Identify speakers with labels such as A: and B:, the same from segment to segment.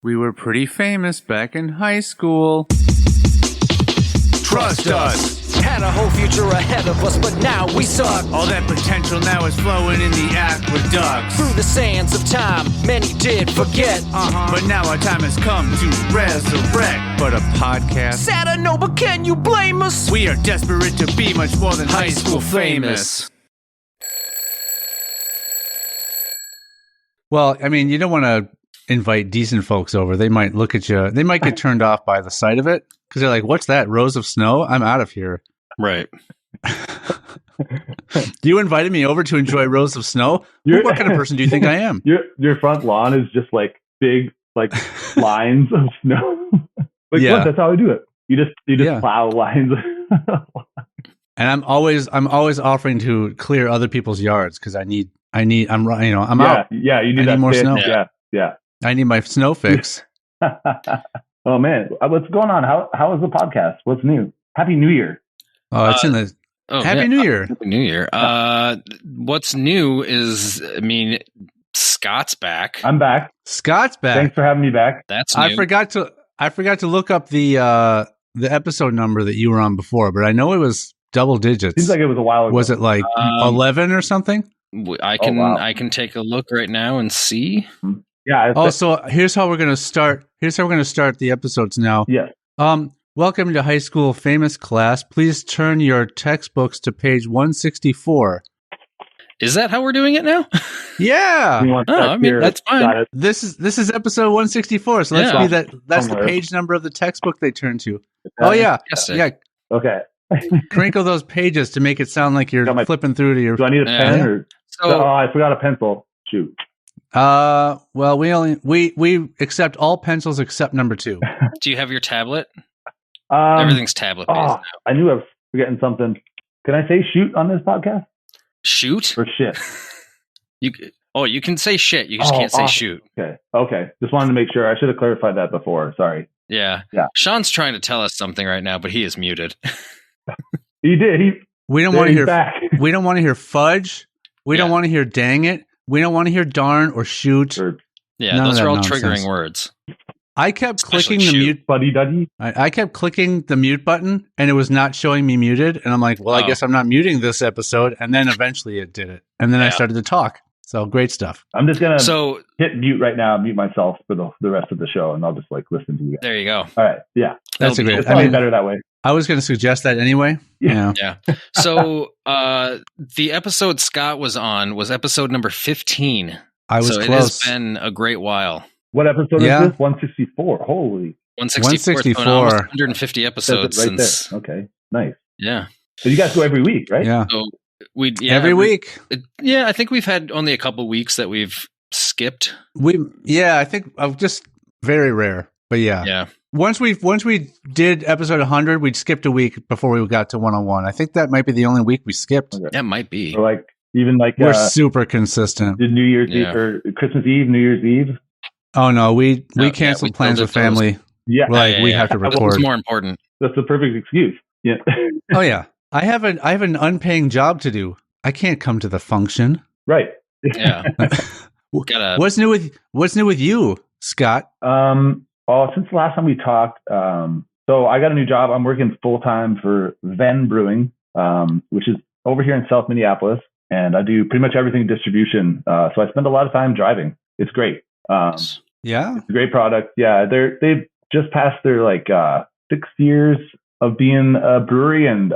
A: We were pretty famous back in high school. Trust us!
B: Had a whole future ahead of us, but now we suck.
A: All that potential now is flowing in the aqueducts.
B: Through the sands of time, many did forget.
A: But now our time has come to resurrect. But a podcast?
B: Sad I know, but can you blame us?
A: We are desperate to be much more than high school famous. Well, I mean, you don't want to invite decent folks over. They might look at you. They might get turned off by the sight of it because they're like, "What's that? Rows of snow? I'm out of here."
C: Right.
A: You invited me over to enjoy rows of snow. What kind of person do you think I am?
D: Your front lawn is just like big, like lines of snow. Like,
A: Yeah.
D: look, that's how we do it. You just plow lines.
A: And I'm always offering to clear other people's yards because I'm out.
D: Yeah, you need
A: I
D: that
A: need more
D: fix.
A: snow.
D: Yeah.
A: I need my snow fix.
D: Oh man, what's going on? How is the podcast? What's new? Happy New Year.
A: Oh, it's in the Happy New Year.
C: Happy New Year. What's new is, I mean, Scott's back.
D: I'm back.
A: Scott's back.
D: Thanks for having me back.
C: That's new.
A: I forgot to look up the episode number that you were on before, but I know it was double digits.
D: Seems like it was a while ago.
A: Was it like 11 or something?
C: I can take a look right now and see.
D: Yeah.
A: So here's how we're going to start. Here's how we're going to start the episodes now.
D: Yes.
A: Welcome to High School Famous class. Please turn your textbooks to page 164.
C: Is that how we're doing it now?
A: Yeah.
C: That's fine.
A: This is episode 164. So let's be that's the page number of the textbook they turn to. Oh yeah. Yeah.
D: Okay.
A: Crinkle those pages to make it sound like you're flipping through to your.
D: Do I need a pen or? I forgot a pencil. Shoot.
A: Well, we accept all pencils except number 2.
C: Do you have your tablet? Everything's tablet based now.
D: I knew I was forgetting something. Can I say shoot on this podcast?
C: Shoot
D: or shit?
C: You can say shit. You just can't say shoot.
D: Okay. Just wanted to make sure. I should have clarified that before. Sorry.
C: Yeah. Sean's trying to tell us something right now, but he is muted.
D: He did.
A: We don't want to hear. We don't want to hear fudge. We don't want to hear dang it. We don't want to hear darn or shoot.
C: Those are all triggering words.
A: I kept clicking the mute
D: buddy.
A: I kept clicking the mute button, and it was not showing me muted. And I'm like, well, I guess I'm not muting this episode. And then eventually it did it. And then I started to talk. So great stuff.
D: I'm just gonna hit mute right now, mute myself for the rest of the show, and I'll just listen to you guys.
C: There you go.
D: All right. Yeah,
A: that's great.
D: It's probably better that way.
A: I was going to suggest that anyway. Yeah.
C: So the episode Scott was on was episode number 15.
A: I was
C: close. It has been a great while.
D: What episode is this? 164. Holy.
C: 164. 150 episodes
D: right
C: since.
D: There. Okay. Nice.
C: Yeah.
D: So you guys go every week, right?
A: Yeah.
C: So
A: every week.
C: I think we've had only a couple weeks that we've skipped.
A: I think just very rare, but yeah.
C: Yeah.
A: Once we did episode 100, we'd skipped a week before we got to 101. I think that might be the only week we skipped.
D: Okay.
C: That might be.
D: So we're
A: super consistent.
D: Did New Year's Eve or Christmas Eve, New Year's Eve?
A: Oh no, we canceled plans with family.
D: Yeah,
A: we have to record.
C: It's more important.
D: That's the perfect excuse. Yeah.
A: Oh yeah, I have an unpaying job to do. I can't come to the function.
D: Right.
C: Yeah.
A: What's new with you, Scott?
D: Since the last time we talked, so I got a new job. I'm working full time for Venn Brewing, which is over here in South Minneapolis, and I do pretty much everything distribution. So I spend a lot of time driving. It's great. It's a great product. Yeah, they've just passed their 6 years of being a brewery, and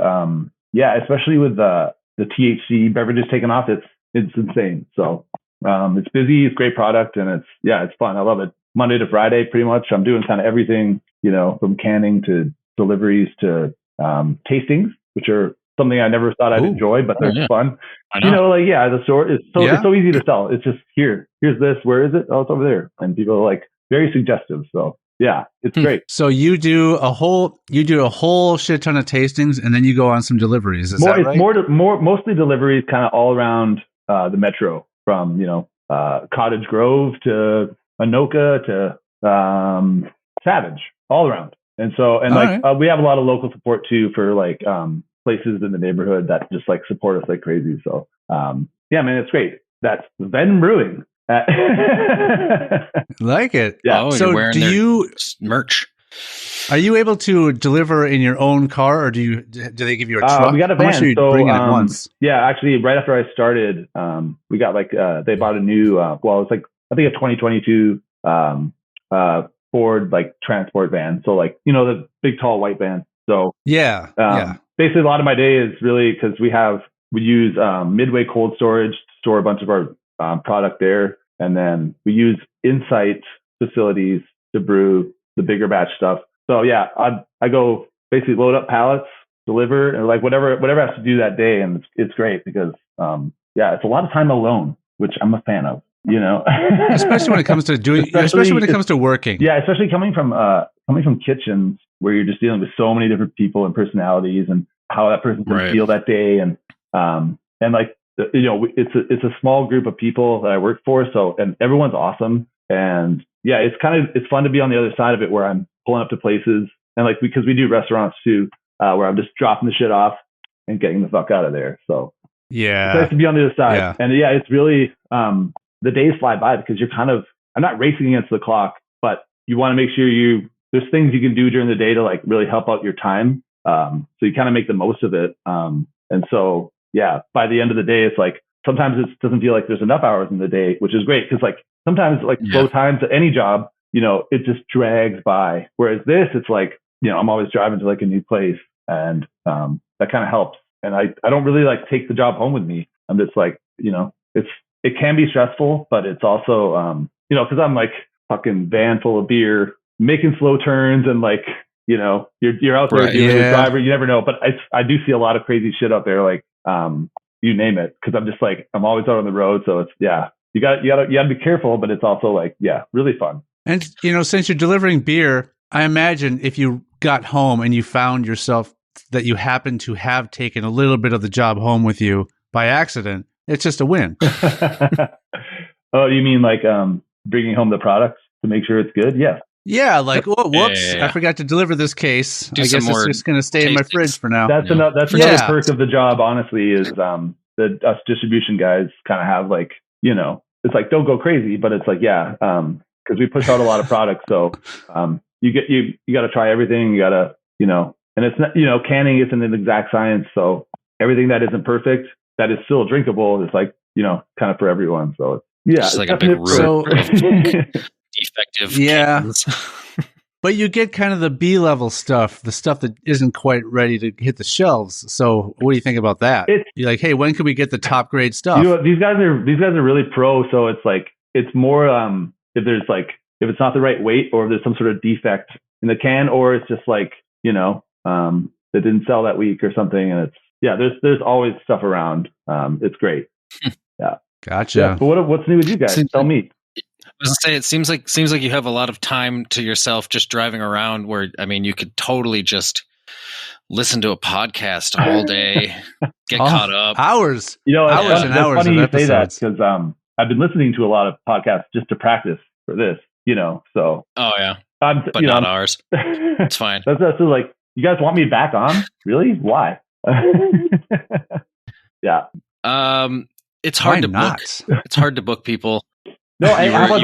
D: especially with the THC beverages taking off, it's insane. So it's busy. It's a great product, and it's fun. I love it. Monday to Friday, pretty much. I'm doing kind of everything, from canning to deliveries to tastings, which are something I never thought I'd enjoy, but they're fun. The store is it's so easy to sell. It's just here's this. Where is it? Oh, it's over there. And people are very suggestive. So yeah, it's great.
A: So you do a whole shit ton of tastings, and then you go on some deliveries. Is that right?
D: It's mostly deliveries, kind of all around the metro, from Cottage Grove to Anoka to Savage, all around. And so we have a lot of local support too for places in the neighborhood that just support us like crazy. So man, it's great. That's Venn Brewing.
A: Like it.
D: Yeah.
C: Oh,
A: So
C: you're wearing
A: do
C: their
A: you
C: merch.
A: are you able to deliver in your own car, or do they give you a truck?
D: We got a
A: How much
D: van.
A: are you
D: So,
A: bringing at once?
D: yeah, actually, right after I started, we got like they bought a new. Well, it's like I think a 2022 Ford like transport van. So like the big tall white van. So
A: Yeah.
D: basically, a lot of my day is really because we use Midway cold storage to store a bunch of our product there, and then we use Insight facilities to brew the bigger batch stuff. So yeah, I go basically load up pallets, deliver, and like whatever I have to do that day, and it's great because it's a lot of time alone, which I'm a fan of.
A: Especially when it comes to doing, especially when it comes to working.
D: Yeah, especially coming from kitchens where you're just dealing with so many different people and personalities and how that person's going to feel that day, and like it's a small group of people that I work for, so and everyone's awesome, and yeah, it's fun to be on the other side of it where I'm pulling up to places and like because we do restaurants too, where I'm just dropping the shit off and getting the fuck out of there. So
A: yeah,
D: it's nice to be on the other side, and yeah, it's really the days fly by because you're I'm not racing against the clock, but you want to make sure there's things you can do during the day to like really help out your time. So you kind of make the most of it. And so, yeah, by the end of the day, it's like, sometimes it doesn't feel like there's enough hours in the day, which is great. Cause like sometimes like slow times at any job, it just drags by. Whereas this, it's like, I'm always driving to like a new place and, that kind of helps. And I don't really like take the job home with me. I'm just like, it can be stressful, but it's also, cause I'm like fucking van full of beer, making slow turns and like, you're out there dealing with driver, you never know. But I do see a lot of crazy shit out there, like, you name it. Cause I'm just like, I'm always out on the road. So it's, you gotta be careful, but it's also like, really fun.
A: And, since you're delivering beer, I imagine if you got home and you found yourself that you happen to have taken a little bit of the job home with you by accident, it's just a win.
D: Oh, you mean like bringing home the products to make sure it's good? Yeah.
A: Yeah, like whoops, I forgot to deliver this case. I guess it's just going to stay in my fridge for now.
D: That's another perk of the job. Honestly, is us distribution guys kind of have like it's like don't go crazy, but it's like because we push out a lot of products, so you got to try everything. You got to and it's not canning isn't an exact science, so everything that isn't perfect that is still drinkable is like kind of for everyone. So
C: it's like a big room defective cans.
A: But you get kind of the B-level stuff, the stuff that isn't quite ready to hit the shelves. So what do you think about that? You're like, hey, when can we get the top grade stuff?
D: These guys are really pro, so it's like it's more if it's not the right weight or if there's some sort of defect in the can, or it's just like it didn't sell that week or something, and it's there's always stuff around. It's great. Yeah.
A: Gotcha.
D: Yeah, but what's new with you guys? Tell me.
C: I was gonna say, it seems like you have a lot of time to yourself just driving around. Where you could totally just listen to a podcast all day, get caught up,
A: hours,
D: hours and hours. Funny
A: of
D: you
A: episodes.
D: say that because I've been listening to a lot of podcasts just to practice for this. So
C: but not ours. It's fine.
D: That's like you guys want me back on? Really? Why? Yeah.
C: It's hard to book. It's hard to book people.
D: No, I'll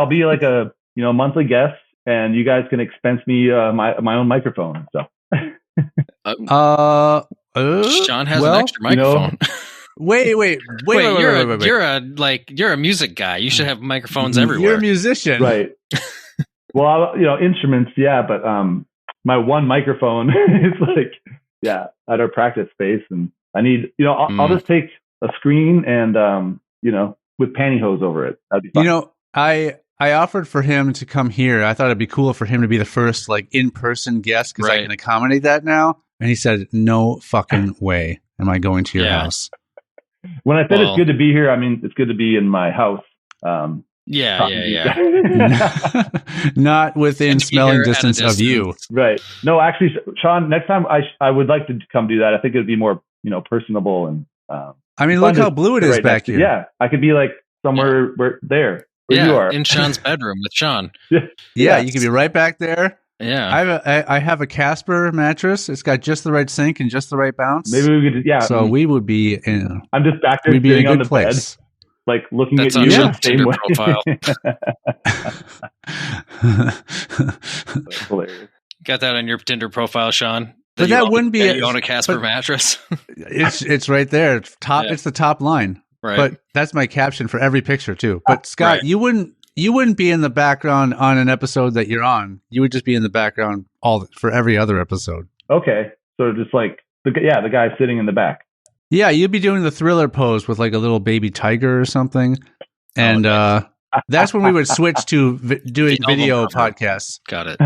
D: be like a monthly guest, and you guys can expense me my own microphone. So,
C: Sean has an extra microphone.
A: Wait.
C: You're a music guy. You should have microphones everywhere.
A: You're a musician,
D: right? Well, instruments, but my one microphone is like at our practice space, and I need I'll just take a screen and with pantyhose over it. That'd be fun.
A: I offered for him to come here. I thought it'd be cool for him to be the first in-person guest because I can accommodate that now. And he said, "No fucking way am I going to your house."
D: When I said it's good to be here, I mean it's good to be in my house.
A: Not within smelling distance of you.
D: Right. No, actually, Sean, next time I would like to come do that. I think it would be more personable and.
A: Look how blue it is back here.
D: Yeah, I could be like somewhere where you are.
C: In Sean's bedroom with Sean.
A: Yeah, you could be right back there.
C: Yeah,
A: I have a Casper mattress. It's got just the right sink and just the right bounce.
D: Maybe we could. Yeah.
A: So we would be in.
D: I'm just back there
A: we'd be in
D: sitting
A: a
D: on
A: good
D: the
A: place.
D: bed, like looking
C: That's
D: at
C: on
D: you
C: Sean's
D: the same
C: Tinder
D: way.
C: profile.
D: That's hilarious.
C: Got that on your Tinder profile, Sean?
A: But that wouldn't be
C: you own a Casper mattress.
A: It's right there. It's top.
C: Yeah.
A: It's the top line.
C: Right.
A: But that's my caption for every picture too. But Scott,
C: Right.
A: you wouldn't be in the background on an episode that you're on. You would just be in the background for every other episode.
D: Okay, so just like the guy sitting in the back.
A: Yeah, you'd be doing the Thriller pose with like a little baby tiger or something, and that's when we would switch to doing video podcasts.
C: Got it.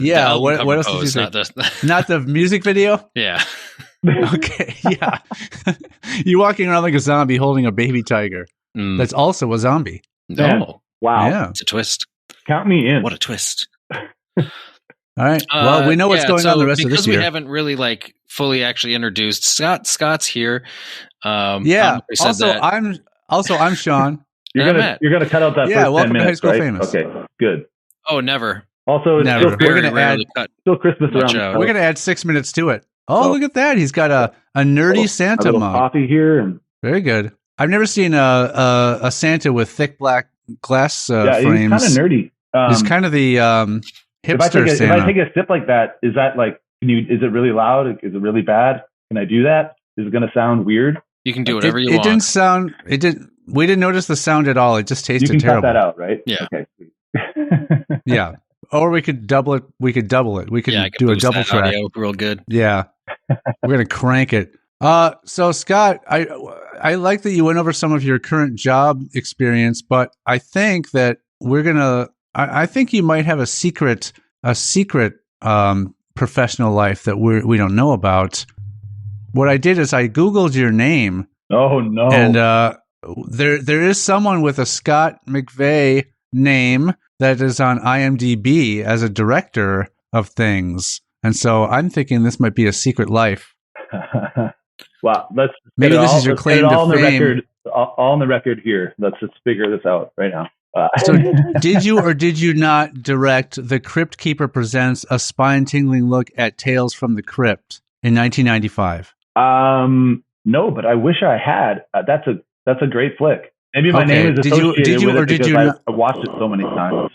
A: Yeah. What else did you say? Not the music video.
C: Yeah.
A: Okay. Yeah. You're walking around like a zombie holding a baby tiger. That's also a zombie.
C: No.
D: Wow.
A: Yeah.
C: It's a twist.
D: Count me in.
C: What a twist.
A: All right. Well, we know what's going on the rest of this year.
C: Because we haven't really like fully actually introduced Scott's here.
A: Yeah. I'm Sean.
D: You're gonna cut out that.
A: Yeah.
D: First
A: Welcome
D: 10 minutes,
A: to High School
D: right?
A: Famous.
D: Okay. Good.
C: Oh, never.
D: Also, it's
A: Never.
C: We're
A: gonna add
D: still Christmas around.
A: We're gonna add 6 minutes to it. Oh, look at that! He's got a nerdy Santa
D: a little
A: mug.
D: coffee here, and
A: Very good. I've never seen a Santa with thick black glass
D: yeah,
A: frames.
D: he's kind of nerdy.
A: He's kind of the hipster
D: if
A: Santa.
D: I take a sip like that, is that like? Is it really loud? Is it really bad? Can I do that? Is it going to sound weird?
C: You can do whatever you
A: It
C: want.
A: didn't sound. It didn't. We didn't notice the sound at all. It just tasted
D: You can
A: terrible.
D: cut that out, right?
C: Yeah.
D: Okay. Sweet.
A: Yeah. Or we could double it. We could double it. We could
C: I could
A: do a
C: boost
A: double
C: that
A: track.
C: audio real good.
A: Yeah. We're gonna crank it. So Scott, I like that you went over some of your current job experience, but I think that we're gonna. I think you might have a secret professional life that we don't know about. What I did is I Googled your name.
D: Oh no!
A: And there is someone with a Scott McVeigh name that is on IMDb as a director of things, and so I'm thinking this might be a secret life.
D: Wow, let's
A: maybe this is your claim to fame.
D: All on the record here. Let's just figure this out right now.
A: So, did you or did you not direct The Crypt Keeper Presents a Spine-Tingling Look at Tales from the Crypt in 1995?
D: No, but I wish I had. That's a great flick. Maybe my name is associated with it because I watched it so many times.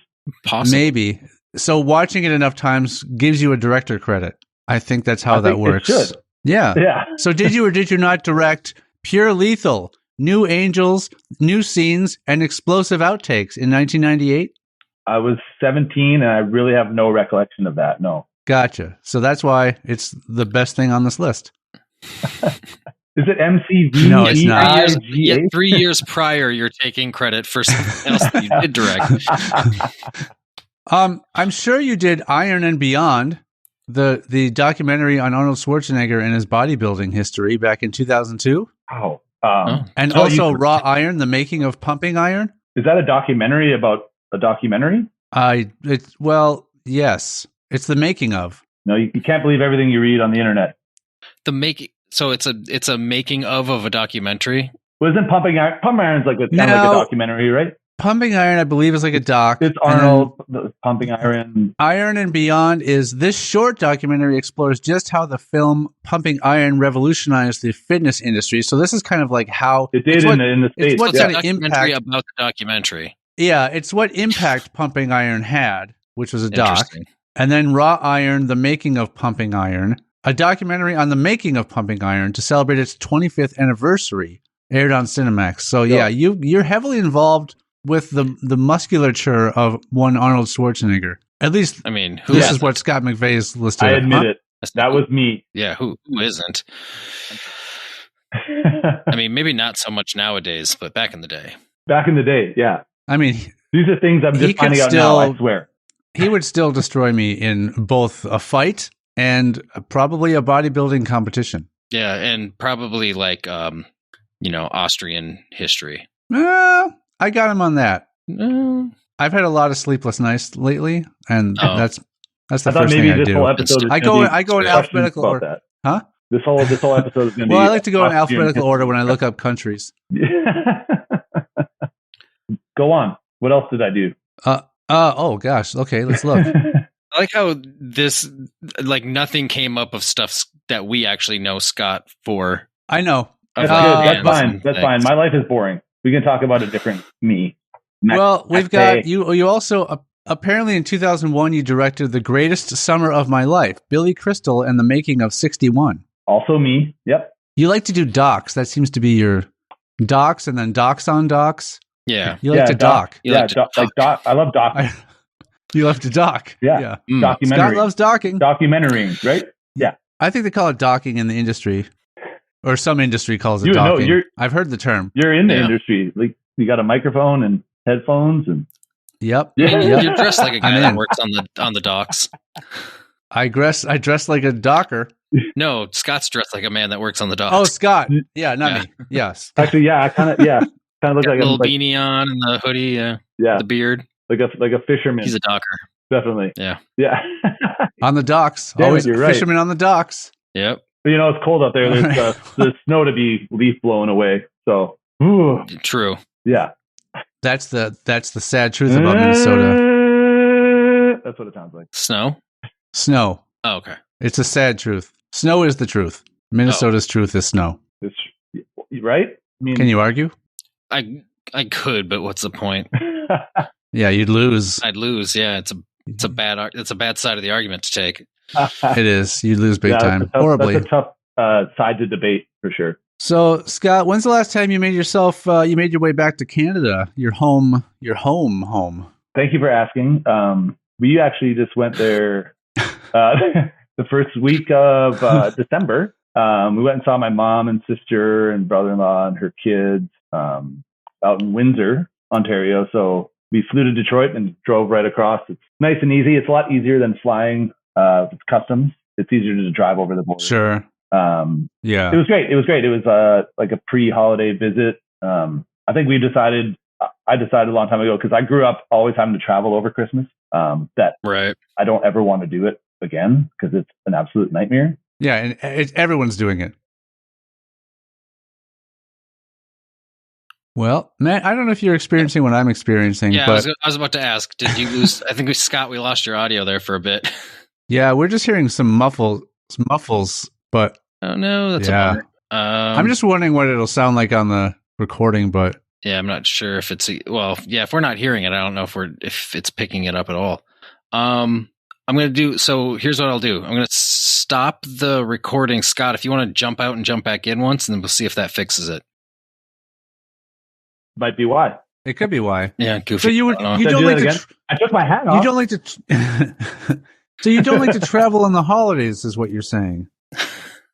C: Possibly.
A: Maybe. So watching it enough times gives you a director credit. I think that's how that works.
D: It should.
A: Yeah.
D: Yeah.
A: So did you or did you not direct Pure Lethal, New Angels, New Scenes, and Explosive Outtakes in 1998?
D: I was 17 and I really have no recollection of that. No.
A: Gotcha. So that's why it's the best thing on this list.
D: Is it MCV?
A: No, it's not.
C: 3 years prior, you're taking credit for something else that you did direct.
A: I'm sure you did Iron and Beyond, the documentary on Arnold Schwarzenegger and his bodybuilding history back in 2002.
D: Oh.
A: And also Raw Iron, the making of Pumping Iron.
D: Is that a documentary about a documentary?
A: Well, yes. It's the making of.
D: No, you can't believe everything you read on the internet.
C: So it's a making of a documentary.
D: Well, isn't Pumping Iron? Pumping Iron's like kind of like a documentary, right?
A: Pumping Iron, I believe, is like a doc.
D: It's Arnold, Pumping Iron.
A: Iron and Beyond is this short documentary explores just how the film Pumping Iron revolutionized the fitness industry. So this is kind of like how
D: it did in the States.
A: It's what kind of impact
C: about the documentary.
A: Yeah, it's what impact Pumping Iron had, which was a doc. And then Raw Iron, the making of Pumping Iron, a documentary on the making of Pumping Iron to celebrate its 25th anniversary, aired on Cinemax. So yeah, you're heavily involved with the musculature of one Arnold Schwarzenegger. At least, I mean, this is what Scott McVeigh is listed.
D: I admit it. That was me.
C: Yeah, who isn't? I mean, maybe not so much nowadays, but back in the day.
D: Back in the day, yeah.
A: I mean,
D: these are things I'm just finding out now, I swear.
A: He would still destroy me in both a fight and probably a bodybuilding competition.
C: Yeah, and probably like, Austrian history.
A: I got him on that. I've had a lot of sleepless nights lately, and that's the first thing I do. I go in alphabetical order. Huh?
D: This whole episode is going to be.
A: Well, I like to go in alphabetical order when I look up countries.
D: Go on. What else did I do?
A: Oh gosh. Okay, let's look.
C: I like how this, like, nothing came up of stuff that we actually know Scott for.
A: I know.
D: That's
C: like,
D: good. That's
C: bands
D: fine.
C: and
D: That's
C: things.
D: fine. My life is boring. We can talk about a different me.
A: Well, we've
D: Next
A: got
D: day.
A: you also apparently in 2001 you directed The Greatest Summer of My Life, Billy Crystal and the Making of 61.
D: Also me. Yep.
A: You like to do docs. That seems to be your docs and then docs on docs.
C: Yeah.
A: You like to doc.
C: You
D: yeah,
C: like to
D: like doc. I love doc.
A: You love to doc.
D: Yeah.
C: Mm.
D: Documentary.
A: Scott loves docking.
D: Documentary, right? Yeah.
A: I think they call it docking in the industry, or some industry calls it
D: You know,
A: docking. I've heard the term.
D: You're in the
C: Yeah.
D: industry. Like you got a microphone and headphones and
A: Yep.
C: I mean,
A: Yep.
C: you're dressed like a guy
A: I'm
C: that
A: in.
C: works on the docks.
A: I dress like a docker.
C: No, Scott's dressed like a man that works on the docks.
A: Oh, Scott. Yeah, not me. Yes.
D: actually, yeah, I kind of look
C: Got
D: like
C: a little
D: I'm like,
C: beanie on and the hoodie,
D: yeah,
C: the beard.
D: like a fisherman.
C: He's a docker.
D: Definitely.
C: Yeah.
D: Yeah.
A: On the docks.
D: Damn it,
A: Always
D: you're right.
A: fishermen on the docks.
C: Yep.
D: But, you know, it's cold out there. There's snow to be leaf blown away. So, ooh,
C: True.
D: yeah.
A: That's the sad truth about Minnesota.
D: That's what it sounds like.
C: Snow?
A: Snow.
C: Oh, okay.
A: It's a sad truth. Snow is the truth. Minnesota's truth is snow.
D: It's right. I mean,
A: Can you argue?
C: I could, but what's the point?
A: Yeah, you'd lose.
C: I'd lose. Yeah, it's a bad side of the argument to take.
A: It is. You'd lose big
D: Yeah,
A: time.
D: that's a tough,
A: Horribly.
D: That's a tough side to debate for sure.
A: So, Scott, when's the last time you made your way back to Canada? Your home.
D: Thank you for asking. We actually just went there the first week of December. We went and saw my mom and sister and brother-in-law and her kids out in Windsor, Ontario. So we flew to Detroit and drove right across. It's nice and easy. It's a lot easier than flying with customs. It's easier to drive over the border.
A: Sure. Yeah.
D: It was great. It was like a pre-holiday visit. I think I decided a long time ago, because I grew up always having to travel over Christmas, that
C: Right.
D: I don't ever want to do it again because it's an absolute nightmare.
A: Yeah, and everyone's doing it. Well, Matt, I don't know if you're experiencing what I'm experiencing,
C: Yeah,
A: but
C: I was about to ask, did you lose? I think we lost your audio there for a bit.
A: yeah, we're just hearing some muffles, but
C: Oh no, that's
A: Yeah.
C: a bummer.
A: I'm just wondering what it'll sound like on the recording, but
C: Yeah, I'm not sure if it's if we're not hearing it, I don't know if it's picking it up at all. I'm going to do, so here's what I'll do. I'm going to stop the recording. Scott, if you want to jump out and jump back in once, and then we'll see if that fixes it.
D: Might be why.
A: it could be why.
C: Yeah, goofy.
A: So you
C: I don't know.
A: you
D: Should I
A: don't
D: do
A: like
D: that
A: to
D: again? I took my hat
A: you
D: off.
A: don't like to so you don't like to travel on the holidays, is what you're saying.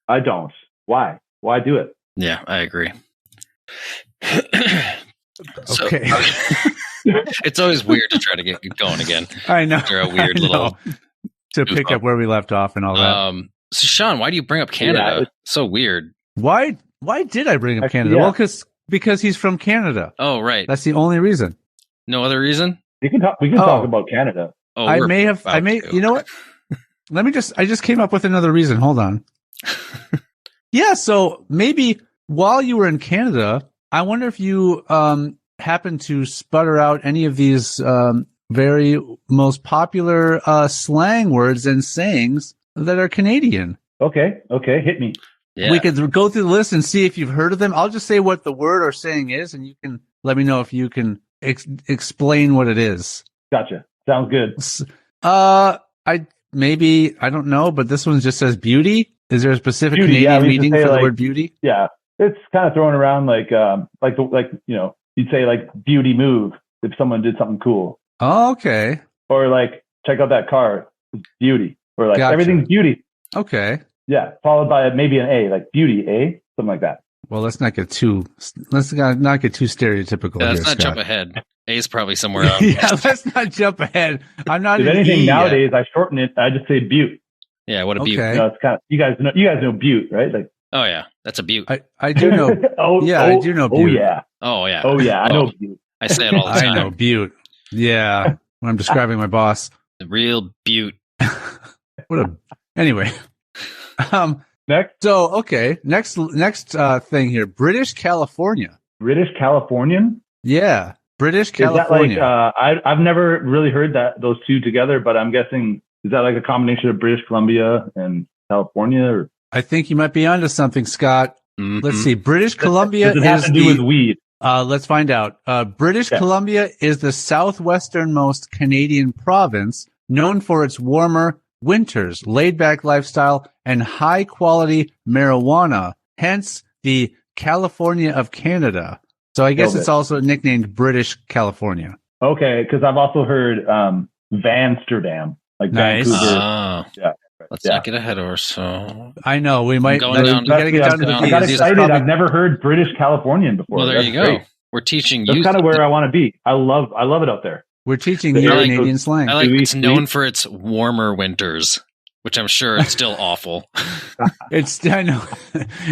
D: I don't. Why? Why do it?
C: Yeah, I agree. So-
A: Okay.
C: It's always weird to try to get going again.
A: I know.
C: After a weird
A: I know.
C: little
A: to
C: goof
A: pick
C: up.
A: up where we left off and all that.
C: So Sean, why do you bring up Canada?
D: Yeah,
C: So weird.
A: Why did I bring up
D: Actually,
A: Canada?
D: yeah.
A: Well, because he's from Canada.
C: Oh, right.
A: That's the only reason.
C: No other reason?
D: We can
A: Oh.
D: talk about Canada.
C: Oh,
A: I
C: we're
A: may
C: about to.
A: you know what? I just came up with another reason. Hold on. Yeah, so maybe while you were in Canada, I wonder if you happened to sputter out any of these very most popular slang words and sayings that are Canadian.
D: Okay, hit me.
C: Yeah.
A: We could go through the list and see if you've heard of them. I'll just say what the word or saying is, and you can let me know if you can explain what it is.
D: Gotcha. Sounds good.
A: I don't know, but this one just says beauty. Is there a specific
D: Beauty, yeah,
A: Canadian
D: we used to
A: meaning
D: say,
A: for the
D: like-
A: word beauty?
D: Yeah, it's kind of thrown around like you know, you'd say like beauty move if someone did something cool,
A: Oh, okay.
D: or like check out that car, it's beauty, or like
A: Gotcha.
D: everything's beauty.
A: Okay.
D: Yeah, followed by maybe an A, like beauty, A, something like that.
A: Well, let's not get too stereotypical
C: Yeah,
A: here,
C: let's not
A: Scott.
C: jump ahead. A's probably somewhere else.
A: Yeah, let's not jump ahead. I'm not
D: If
A: in
D: anything
A: E yet.
D: nowadays, I shorten it. I just say butte.
C: Yeah, what a beaut.
A: Okay.
D: You know, it's kind of you guys know butte, right? Like
C: Oh, yeah. That's a beaut.
A: I do know. I do know
D: Oh
A: butte.
D: yeah.
C: Oh, yeah.
D: Oh yeah. I know
C: Oh,
D: butte.
C: I say it all the time.
A: I know butte. Yeah, when I'm describing my boss.
C: The real beaut.
A: Anyway.
D: Next,
A: So okay, next thing here, British California.
D: British Californian.
A: Yeah, British
D: Is that like
A: California.
D: I've never really heard those two together, but I'm guessing is that like a combination of British Columbia and California? Or
A: I think you might be onto something, Scott. Let's see. British Columbia
D: Does it have
A: is
D: to do with weed?
A: let's find out. British Columbia is the southwesternmost Canadian province, known for its warmer winters, laid-back lifestyle, and high-quality marijuana, hence the California of Canada. So I guess it's also nicknamed British California.
D: Okay, because I've also heard Vansterdam, like Vancouver.
C: Let's not get ahead of ourselves.
A: I know we might.
C: We gotta
A: get down to the.
D: I got excited. I've never heard British Californian before.
C: Well, there you go. Great. We're teaching you.
D: That's kind of where I want to be. I love it out there.
A: We're teaching you Canadian slang.
C: I like it's known for its warmer winters, which I'm sure it's still awful.
A: I know.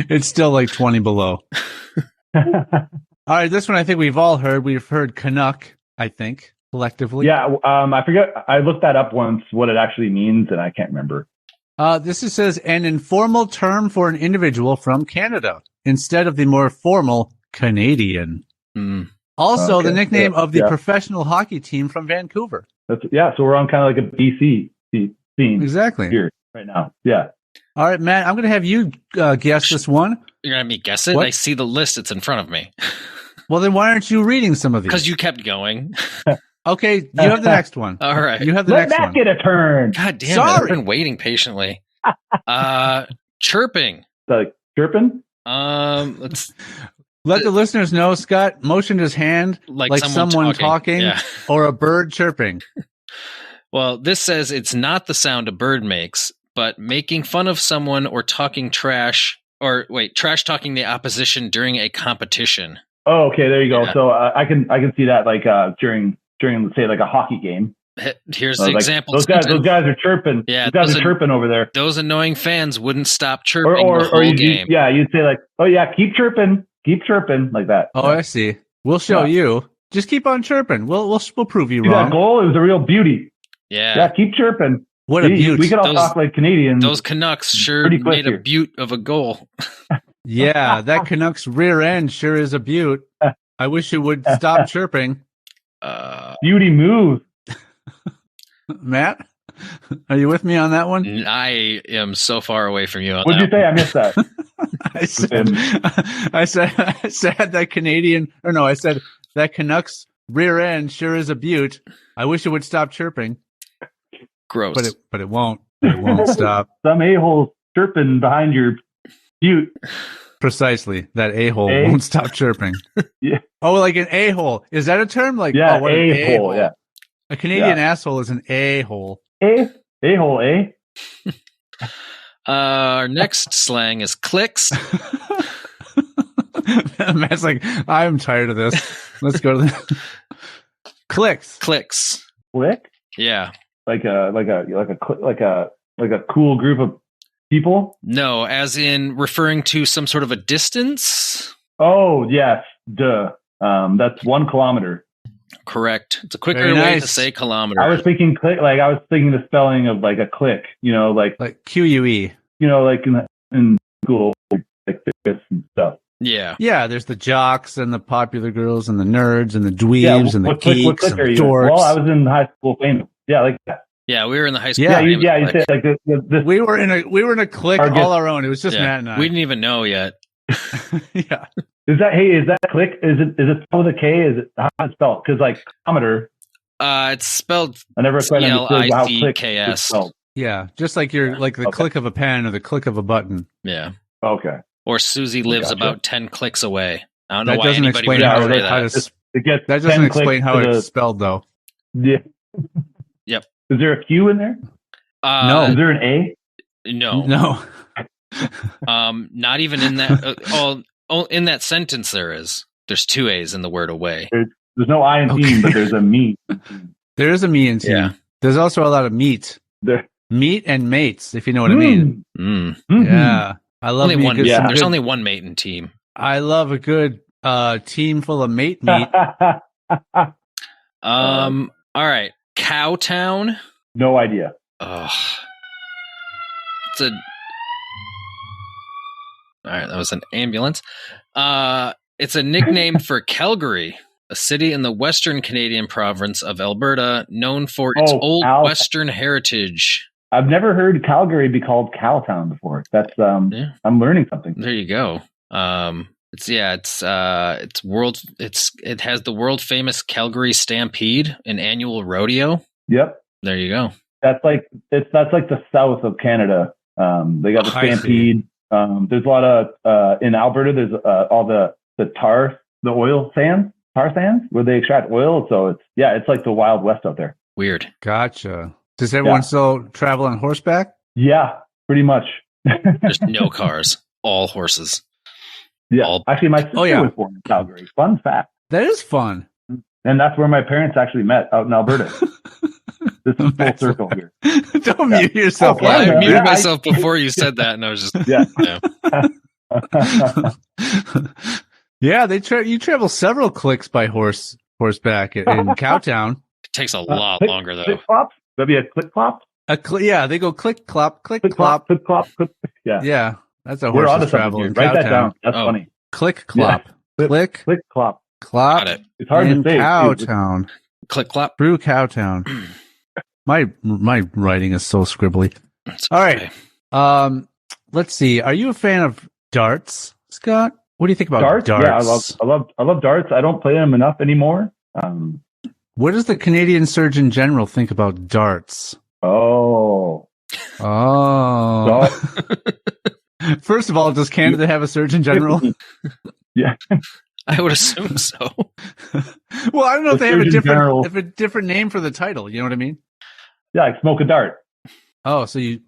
A: It's still like 20 below. All right, this one I think we've all heard. We've heard Canuck, I think, collectively.
D: Yeah, I forget. I looked that up once, what it actually means, and I can't remember.
A: This says an informal term for an individual from Canada instead of the more formal Canadian. Also, the nickname of the professional hockey team from Vancouver.
D: So we're on kind of like a BC theme.
A: Exactly.
D: Here right now. Yeah.
A: All right, Matt, I'm going to have you guess this one.
C: You're going to have me guess it? What? I see the list. It's in front of me.
A: Well, then why aren't you reading some of these?
C: Because you kept going.
A: Okay, you have the next one.
C: All right.
A: You have the next one.
D: Let Matt get a turn.
C: God damn it. I've been waiting patiently. Chirping.
D: Like chirping?
C: Let's...
A: Let the listeners know, Scott motioned his hand like someone talking or a bird chirping.
C: Well, this says it's not the sound a bird makes, but making fun of someone or talking trash, trash talking the opposition during a competition.
D: Oh, okay, there you go. Yeah. So I can see that like during say like a hockey game.
C: Here's the example.
D: Those guys are chirping. Yeah, those guys are chirping over there.
C: Those annoying fans wouldn't stop chirping the whole game.
D: You'd say like, oh yeah, keep chirping like that.
A: Oh, I see. We'll show you. Just keep on chirping. We'll prove you wrong.
D: That goal, it was a real beauty.
C: Yeah,
D: keep chirping.
A: What a beaut.
D: We could all talk like Canadians.
C: Those Canucks sure made a beaut of a goal.
A: Yeah, that Canucks rear end sure is a beaut. I wish it would stop chirping.
D: Beauty move.
A: Matt, are you with me on that one?
C: I am so far away from you on
D: What'd you say? I missed that.
A: I said that Canadian, or no, I said that Canucks rear end sure is a beaut. I wish it would stop chirping.
C: Gross.
A: But it won't. It won't stop.
D: Some a-hole chirping behind your butte.
A: Precisely. That a-hole won't stop chirping.
D: Yeah.
A: Oh, like an a-hole. Is that a term? Like,
D: yeah,
A: what
D: a-hole, yeah.
A: A Canadian asshole is an a-hole.
D: A-hole, eh?
C: Our next slang is clicks.
A: Matt's like, I'm tired of this. Let's go to the clicks.
C: Clicks.
D: Click?
C: Yeah.
D: Like a cool group of people?
C: No, as in referring to some sort of a distance.
D: Oh yes, duh. That's 1 kilometer.
C: Correct. It's a quicker way to say kilometer.
D: I was thinking click, like I was thinking the spelling of like a click. You know, like
A: QUE.
D: You know, like in school, like this and stuff.
C: Yeah.
A: Yeah, there's the jocks and the popular girls and the nerds and the dweebs and the geeks and the dorks.
D: Well, I was in high school famous. Yeah, like that.
C: Yeah, we were in the high school.
D: Yeah, you said like this.
A: We were in a clique all our own. It was just Matt and I.
C: We didn't even know yet.
A: Yeah.
D: Is that click? Is it spelled with a K? Is it how it's spelled? Because like kilometer.
C: It's spelled.
D: I never quite understood how click is spelled.
A: Yeah, just like the click of a pen or the click of a button.
C: Yeah.
D: Okay.
C: Or Susie lives about 10 clicks away. I don't know why anybody would ever say that.
A: That doesn't explain how it's spelled, though.
D: Yeah.
C: Yep.
D: Is there a Q in there?
A: No.
D: Is there an A?
C: No.
A: No.
C: Not even in that. In that sentence, there is. There's 2 A's in the word away.
D: There's no I in team, but there's a me.
A: There is a me in team. Yeah. There's also a lot of meat. Meat and mates, if you know what I mean.
C: Mm-hmm.
A: Yeah. I love
C: only one. There's only one mate in team.
A: I love a good team full of mate meat.
C: All right. Cowtown.
D: No idea.
C: All right, that was an ambulance. It's a nickname for Calgary, a city in the western Canadian province of Alberta, known for its old Western heritage.
D: I've never heard Calgary be called Cowtown before. That's I'm learning something.
C: There you go. It has the world famous Calgary Stampede, an annual rodeo.
D: Yep.
C: There you go.
D: That's like the south of Canada. They got the Stampede. There's a lot of in Alberta. There's all the oil sands, tar sands, where they extract oil. So it's like the Wild West out there.
C: Weird.
A: Gotcha. Does everyone still travel on horseback?
D: Yeah, pretty much.
C: There's no cars, all horses.
D: Yeah, actually, my sister was born in Calgary. Fun fact.
A: That is fun.
D: And that's where my parents actually met, out in Alberta. This is full circle here.
A: Don't mute yourself.
C: I muted myself before you said that, and I was just
A: yeah. You travel several clicks by horseback in Cowtown.
C: It takes a lot longer though.
D: Click clop? That'd be a click clop.
A: They go click clop, click
D: click
A: clop,
D: click clop, click. Yeah,
A: yeah. That's a horse's travel.
D: Write that down. That's funny.
A: Click clop, click
D: clop,
A: clop.
C: Got it.
D: It's hard to say.
A: Cowtown.
C: Click clop.
A: Through Cowtown. My writing is so scribbly. All right. Let's see. Are you a fan of darts, Scott? What do you think about darts?
D: Yeah, I love darts. I don't play them enough anymore.
A: What does the Canadian Surgeon General think about darts?
D: Oh.
A: First of all, does Canada have a Surgeon General?
D: Yeah.
C: I would assume so.
A: Well, I don't know if they have a different name for the title. You know what I mean?
D: Yeah, like smoke a dart.
A: Oh, so you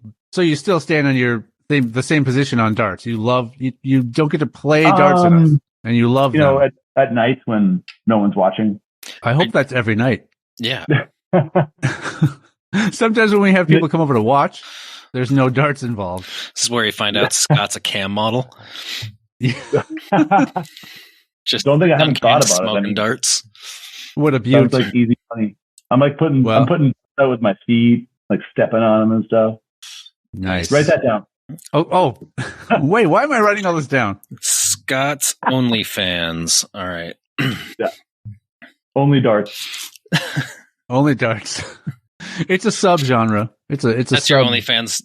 A: still stand on the same position on darts. You don't get to play darts enough, and you love them.
D: You know, at night when no one's watching.
A: I hope that's every night.
C: Yeah.
A: Sometimes when we have people come over to watch, there's no darts involved.
C: This is where you find out Scott's a cam model. Just
D: don't think I haven't thought about
C: smoking darts.
A: What a beauty!
D: Sounds like easy money. I'm putting that with my feet, like stepping on them and stuff.
A: Nice.
D: Write that down.
A: Oh, wait. Why am I writing all this down?
C: Scott's OnlyFans. All right.
D: Yeah. Only darts.
A: Only darts. It's a subgenre. That's
C: your OnlyFans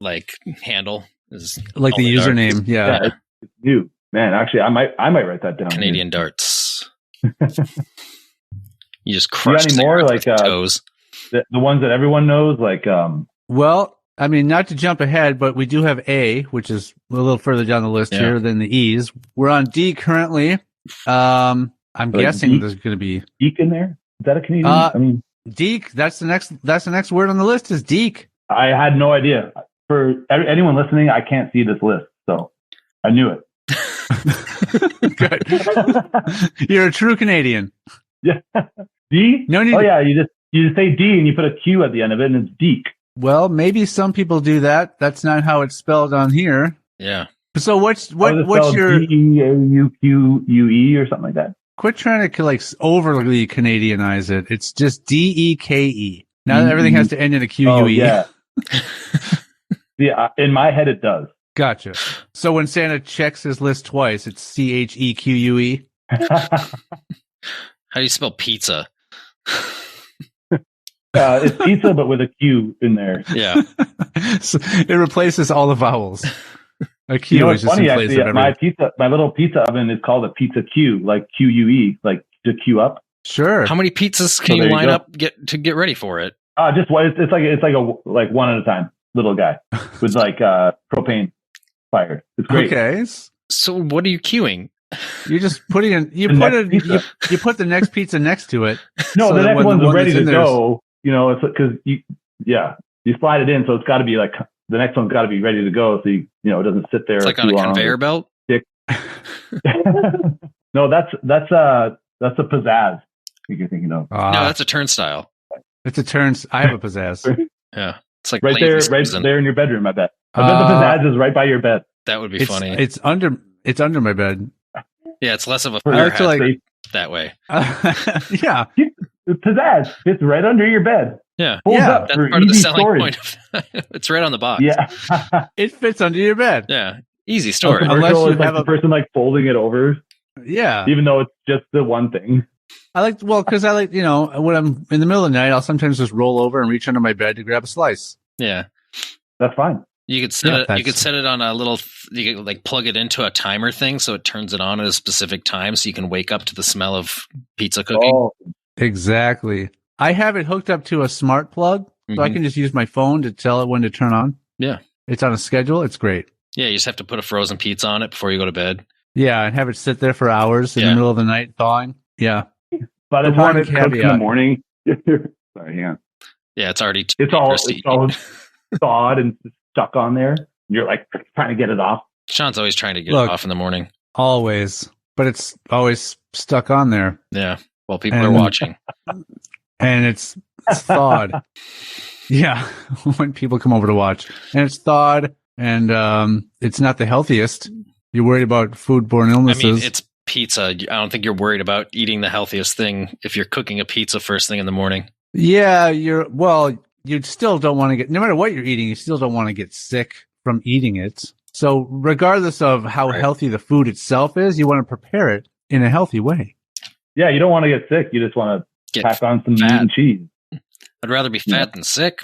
C: like handle is
A: like the username.
C: Darts.
A: Yeah.
D: It's new. Man, actually I might write that down.
C: Canadian darts. You just crush
D: any more like
C: toes.
D: The ones that everyone knows, like
A: well, I mean, not to jump ahead, but we do have A, which is a little further down the list here than the E's. We're on D currently. I'm guessing there's going to be
D: Deke in there. Is that a Canadian? I mean,
A: Deke. That's the next word on the list is Deke.
D: I had no idea. For anyone listening, I can't see this list, so I knew it.
A: Good. You're a true Canadian.
D: Yeah. D?
A: No need.
D: Oh yeah, you just say D and you put a Q at the end of it, and it's Deke.
A: Well, maybe some people do that. That's not how it's spelled on here.
C: Yeah.
A: So what's your
D: DEUQUE or something like that?
A: Quit trying to like overly Canadianize it. It's just DEKE. Now that everything has to end in a QUE.
D: Oh, yeah. Yeah, in my head it does.
A: Gotcha. So when Santa checks his list twice, it's CHEQUE.
C: How do you spell pizza?
D: It's pizza, but with a Q in there.
C: Yeah.
A: So it replaces all the vowels. A Q is just
D: funny,
A: in place
D: actually,
A: of
D: my little pizza oven is called a pizza Q, like QUE, like to queue up.
A: Sure.
C: How many pizzas can you line up to get ready for it?
D: Just it's like one at a time, little guy with like propane fired. It's great.
A: Okay.
C: So what are you queuing?
A: You're just putting in you put the next pizza next to it.
D: No,
A: so
D: the next one's ready to
A: go.
D: It's because you slide it in, so it's got to be like the next one's got to be ready to go, so it doesn't sit there.
C: It's like on a conveyor belt.
D: No, that's a pizzazz. I think you're thinking of.
C: No, that's a turnstile.
A: It's a turns. I have a pizzazz.
C: Yeah, it's like
D: right there in your bedroom. I bet. I bet the pizzazz is right by your bed.
C: That would be funny.
A: It's under my bed.
C: Yeah, it's less of a fire hazard that way.
D: Yeah, the pizzazz fits right under your bed.
C: Yeah,
D: up
C: that's
D: for
C: part of the
D: easy
C: selling
D: storage.
C: point. It's right on the box.
D: Yeah,
A: it fits under your bed.
C: Yeah, easy storage.
D: Unless you have a person like folding it over.
A: Yeah,
D: even though it's just the one thing.
A: Because I like, when I'm in the middle of the night, I'll sometimes just roll over and reach under my bed to grab a slice.
C: Yeah,
D: that's fine.
C: You could set it. You could set it on a little. You could like plug it into a timer thing, so it turns it on at a specific time, so you can wake up to the smell of pizza cooking.
D: Oh,
A: Exactly. I have it hooked up to a smart plug, so I can just use my phone to tell it when to turn on.
C: Yeah.
A: It's on a schedule. It's great.
C: Yeah, you just have to put a frozen pizza on it before you go to bed.
A: Yeah, and have it sit there for hours in the middle of the night thawing. Yeah.
D: by the
A: The
D: time
A: one
D: it cooks in the
A: caveat.
D: morning, sorry, hang on.
C: Yeah, it's already
D: It's all thawed and stuck on there. You're like trying to get it off.
C: Sean's always trying to get
A: Look.
C: it off in the morning.
A: Always. But it's always stuck on there.
C: Yeah, while people are
A: And-
C: watching.
A: And it's thawed. Yeah, when people come over to watch. And it's thawed, and it's not the healthiest. You're worried about foodborne
C: I
A: illnesses.
C: mean, it's pizza. I don't think you're worried about eating the healthiest thing if you're cooking a pizza first thing in the morning.
A: Yeah, you still don't want to get, no matter what you're eating, you still don't want to get sick from eating it. So regardless of how healthy the food itself is, you want to prepare it in a healthy way.
D: Yeah, you don't want to get sick. You just want to pack on some meat and cheese.
C: I'd rather be fat than sick.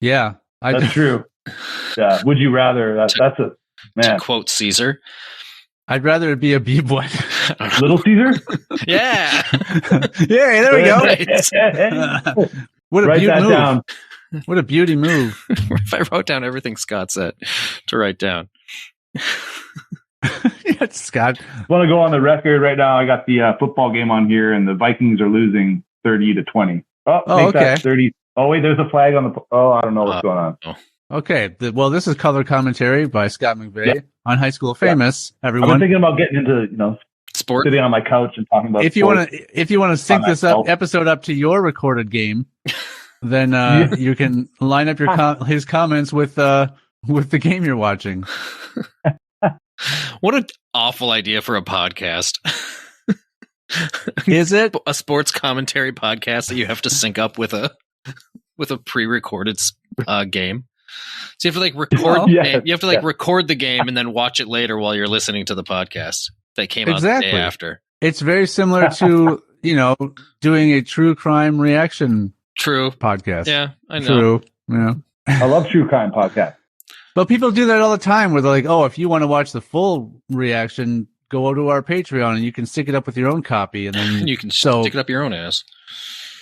A: Yeah.
D: That's true. Yeah. Would you rather? That's a man.
C: To quote Caesar.
A: I'd rather it be a B-boy.
D: Little Caesar?
C: Yeah.
A: Yeah, there we go. What a
D: Write
A: beauty
D: that
A: move.
D: down.
A: What a beauty move.
C: If I wrote down everything Scott said to write down.
A: Yeah, Scott.
D: I want to go on the record right now. I got the football game on here, and the Vikings are losing 30-20.
A: Oh,
D: make
A: okay.
D: that 30. Oh, wait, there's a flag on the. Oh, I don't know what's going on.
A: Okay. Well, this is color commentary by Scott McVeigh on High School Famous.
D: I've
A: Everyone,
D: been thinking about getting into
C: Sport.
D: sitting on my couch and talking about.
A: if you want to sync
D: on
A: this
D: myself.
A: episode up to your recorded game, then you can line up his comments with the game you're watching.
C: What an awful idea for a podcast.
A: Is it
C: a sports commentary podcast that you have to sync up with a pre-recorded game? So you have to like record.
D: Yes,
C: you have to record the game and then watch it later while you're listening to the podcast that came out the day after.
A: It's very similar to doing a true crime reaction.
C: True
A: podcast.
C: Yeah, I know.
A: True. Yeah.
D: I love true crime podcasts.
A: But people do that all the time where they're like, oh, if you want to watch the full reaction, go to our Patreon and you can stick it up with your own copy. And then
C: you can stick it up your own ass.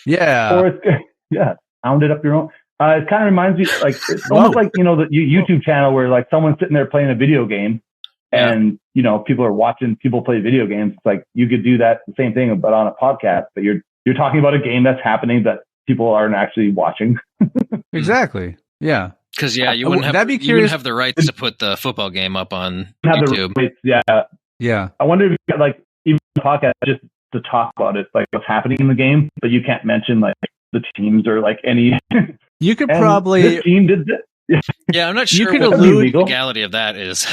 A: Yeah.
D: Or sound it up your own. It kind of reminds me, like, it's almost like, the YouTube channel where like someone's sitting there playing a video game and, people are watching people play video games. It's like you could do that, the same thing, but on a podcast, but you're talking about a game that's happening that people aren't actually watching.
A: Exactly. Yeah.
C: Because you wouldn't have the rights to put the football game up on YouTube.
D: Yeah. I wonder if you got like even a podcast just to talk about it, like what's happening in the game, but you can't mention like the teams or like any.
A: You could probably.
D: This team did this.
C: Yeah, I'm not sure
A: what
C: the legality of that is.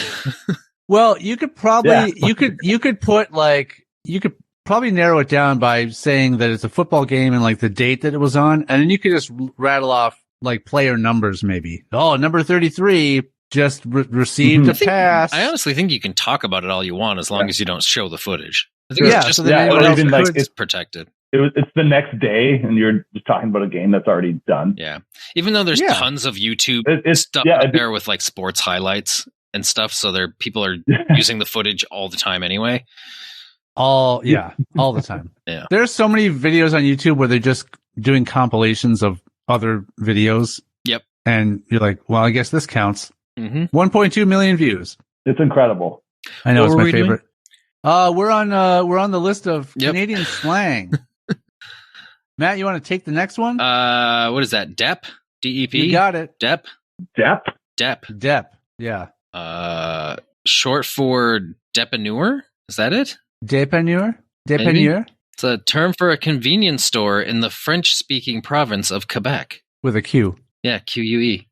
A: Well, you could probably you could put like you could probably narrow it down by saying that it's a football game and like the date that it was on, and then you could just rattle off like player numbers maybe. Oh, number 33 just received a pass.
C: I honestly think you can talk about it all you want as long as you don't show the footage. I think it's protected.
D: It's the next day and you're just talking about a game that's already done.
C: Yeah. Even though there's tons of YouTube stuff out there with like sports highlights and stuff, so people are using the footage all the time anyway.
A: All the time.
C: Yeah.
A: There's so many videos on YouTube where they're just doing compilations of other videos.
C: Yep.
A: And you're like, well, I guess this counts.
C: Mm-hmm.
A: 1.2 million views.
D: It's incrable.
A: I know, it's my favorite. We're on the list of Canadian slang. Matt, you want to take the next one?
C: What is that? DEP? DEP?
A: You got it.
C: DEP?
D: DEP?
C: DEP.
A: DEP. Yeah.
C: Short for dépanneur? Is that it?
A: Dépanneur? Dépanneur?
C: It's a term for a convenience store in the French-speaking province of Quebec.
A: With a Q.
C: Yeah, QUE.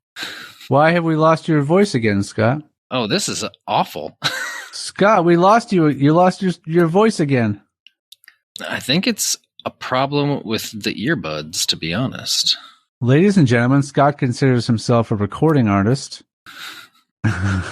A: Why have we lost your voice again, Scott?
C: Oh, this is awful.
A: Scott, we lost you. You lost your voice again.
C: I think it's a problem with the earbuds, to be honest.
A: Ladies and gentlemen, Scott considers himself a recording artist.
E: Can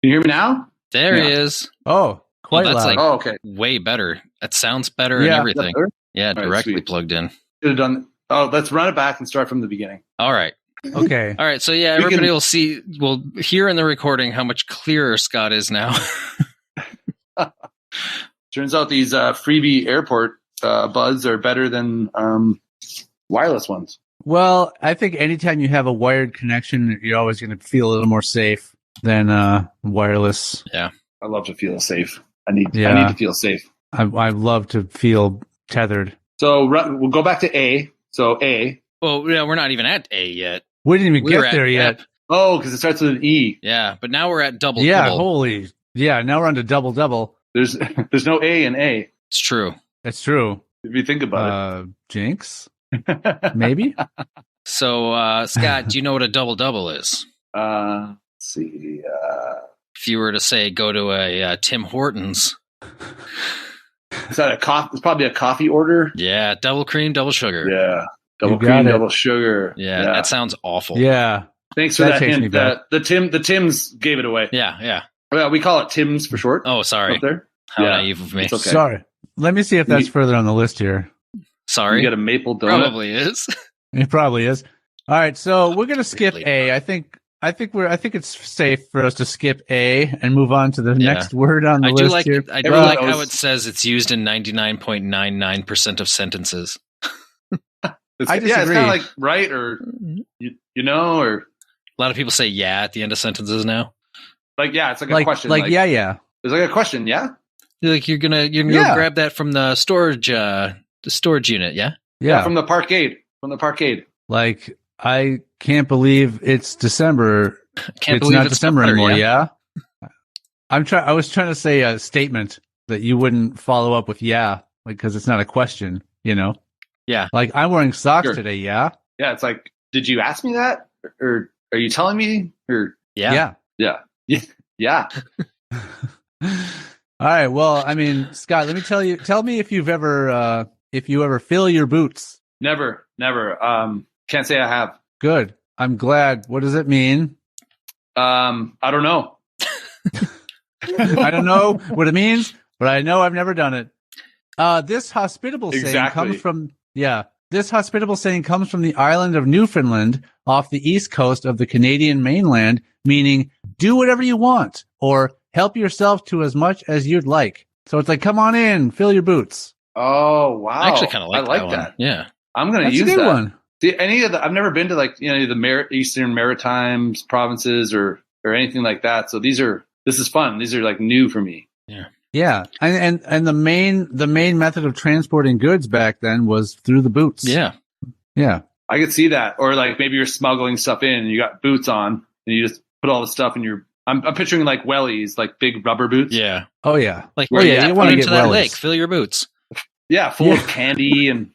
E: you hear me now?
C: There he is.
A: Oh, quite
C: that's
A: loud.
C: Like
E: okay.
C: Way better. It sounds better and everything. Yeah, directly plugged in.
E: Could have done. Oh, let's run it back and start from the beginning.
C: All right.
A: Okay.
C: All right. So yeah,
E: We
C: everybody
E: can-
C: will hear in the recording how much clearer Scott is now.
E: Turns out these freebie airport buds are better than wireless ones.
A: Well, I think anytime you have a wired connection, you're always going to feel a little more safe than wireless.
C: Yeah.
E: I love to feel safe. I need to feel safe.
A: I love to feel tethered.
E: So we'll go back to A. So A.
C: Well, yeah, we're not even at A yet.
A: We didn't even
C: We were
A: get
C: at
A: there yet.
C: F.
E: Oh, because it starts with an E.
C: Yeah, but now we're at double.
A: Yeah,
C: double.
A: holy. Yeah, now we're on to double.
E: There's no A in A.
C: It's true.
A: That's true.
E: If you think about
A: Jinx?
E: it.
A: Maybe?
C: So, Scott, do you know what a double is?
E: Let's see.
C: If you were to say go to a Tim Hortons,
E: Is that a coffee? It's probably a coffee order.
C: yeah, double cream, double sugar.
E: Yeah. Double
A: You got
E: cream,
A: it.
E: double sugar.
C: Yeah, that sounds awful.
A: Yeah.
E: Thanks for
A: That
E: that
A: takes me
E: hint.
A: back.
E: The Tims gave it away.
C: Yeah.
E: We call it Tims for short.
C: Oh, sorry.
E: Up there.
C: How
E: Yeah,
C: naive of me.
E: it's okay.
A: Sorry. Let me see if that's
E: You-
A: further on the list here.
C: Sorry.
E: You get a maple donut.
C: Probably is.
A: It probably is. All right, so we're gonna skip A. I think it's safe for us to skip A and move on to the
C: Yeah.
A: next word on the
C: I do
A: list
C: like
A: here.
C: I do
E: Everyone
C: like how
E: knows-
C: it says it's used in 99.99% of sentences.
A: I
E: It's
A: disagree.
E: kind of like right or you know or
C: A lot of people say yeah at the end of sentences now.
E: like yeah. It's like a question.
A: Like yeah.
E: It's like a question. Yeah.
C: Like you're gonna
A: Yeah.
C: go grab that from the storage unit, yeah?
A: Yeah.
E: From the parkade.
A: Like I can't believe it's December.
C: Can't
A: It's
C: believe
A: not
C: it's
A: December
C: butter,
A: anymore, yeah? I was trying to say a statement that you wouldn't follow up with yeah, like because it's not a question, you know?
C: Yeah.
A: Like I'm wearing socks
E: Sure.
A: today, yeah?
E: Yeah. It's like, did you ask me that, or are you telling me, or
C: Yeah.
E: yeah.
A: All right. Well, I mean, Scott, let me tell me if you ever fill your boots.
E: Never. Can't say I have.
A: Good. I'm glad. What does it mean?
E: I don't know.
A: I don't know what it means, but I know I've never done it. This hospitable saying
E: Exactly.
A: comes from the island of Newfoundland off the east coast of the Canadian mainland, meaning do whatever you want or help yourself to as much as you'd like. So it's like, come on in, fill your boots.
E: Oh wow!
C: I actually kind of like,
E: I like
C: that.
E: that.
C: One. Yeah.
E: I'm gonna
A: That's
E: use
A: a good
E: that.
A: one.
E: See, I've never been to like the Eastern Maritimes provinces or anything like that. So this is fun. These are like new for me.
A: Yeah, and the main method of transporting goods back then was through the boots.
C: Yeah.
A: Yeah.
E: I could see that. Or like maybe you're smuggling stuff in and you got boots on and you just put all the stuff in your. I'm picturing like wellies, like big rubber boots.
C: Yeah.
A: Oh yeah.
C: Like
E: Where
A: yeah, you want to
C: into
A: get
C: that
A: wellies.
C: lake, fill your boots.
E: Yeah, full of candy and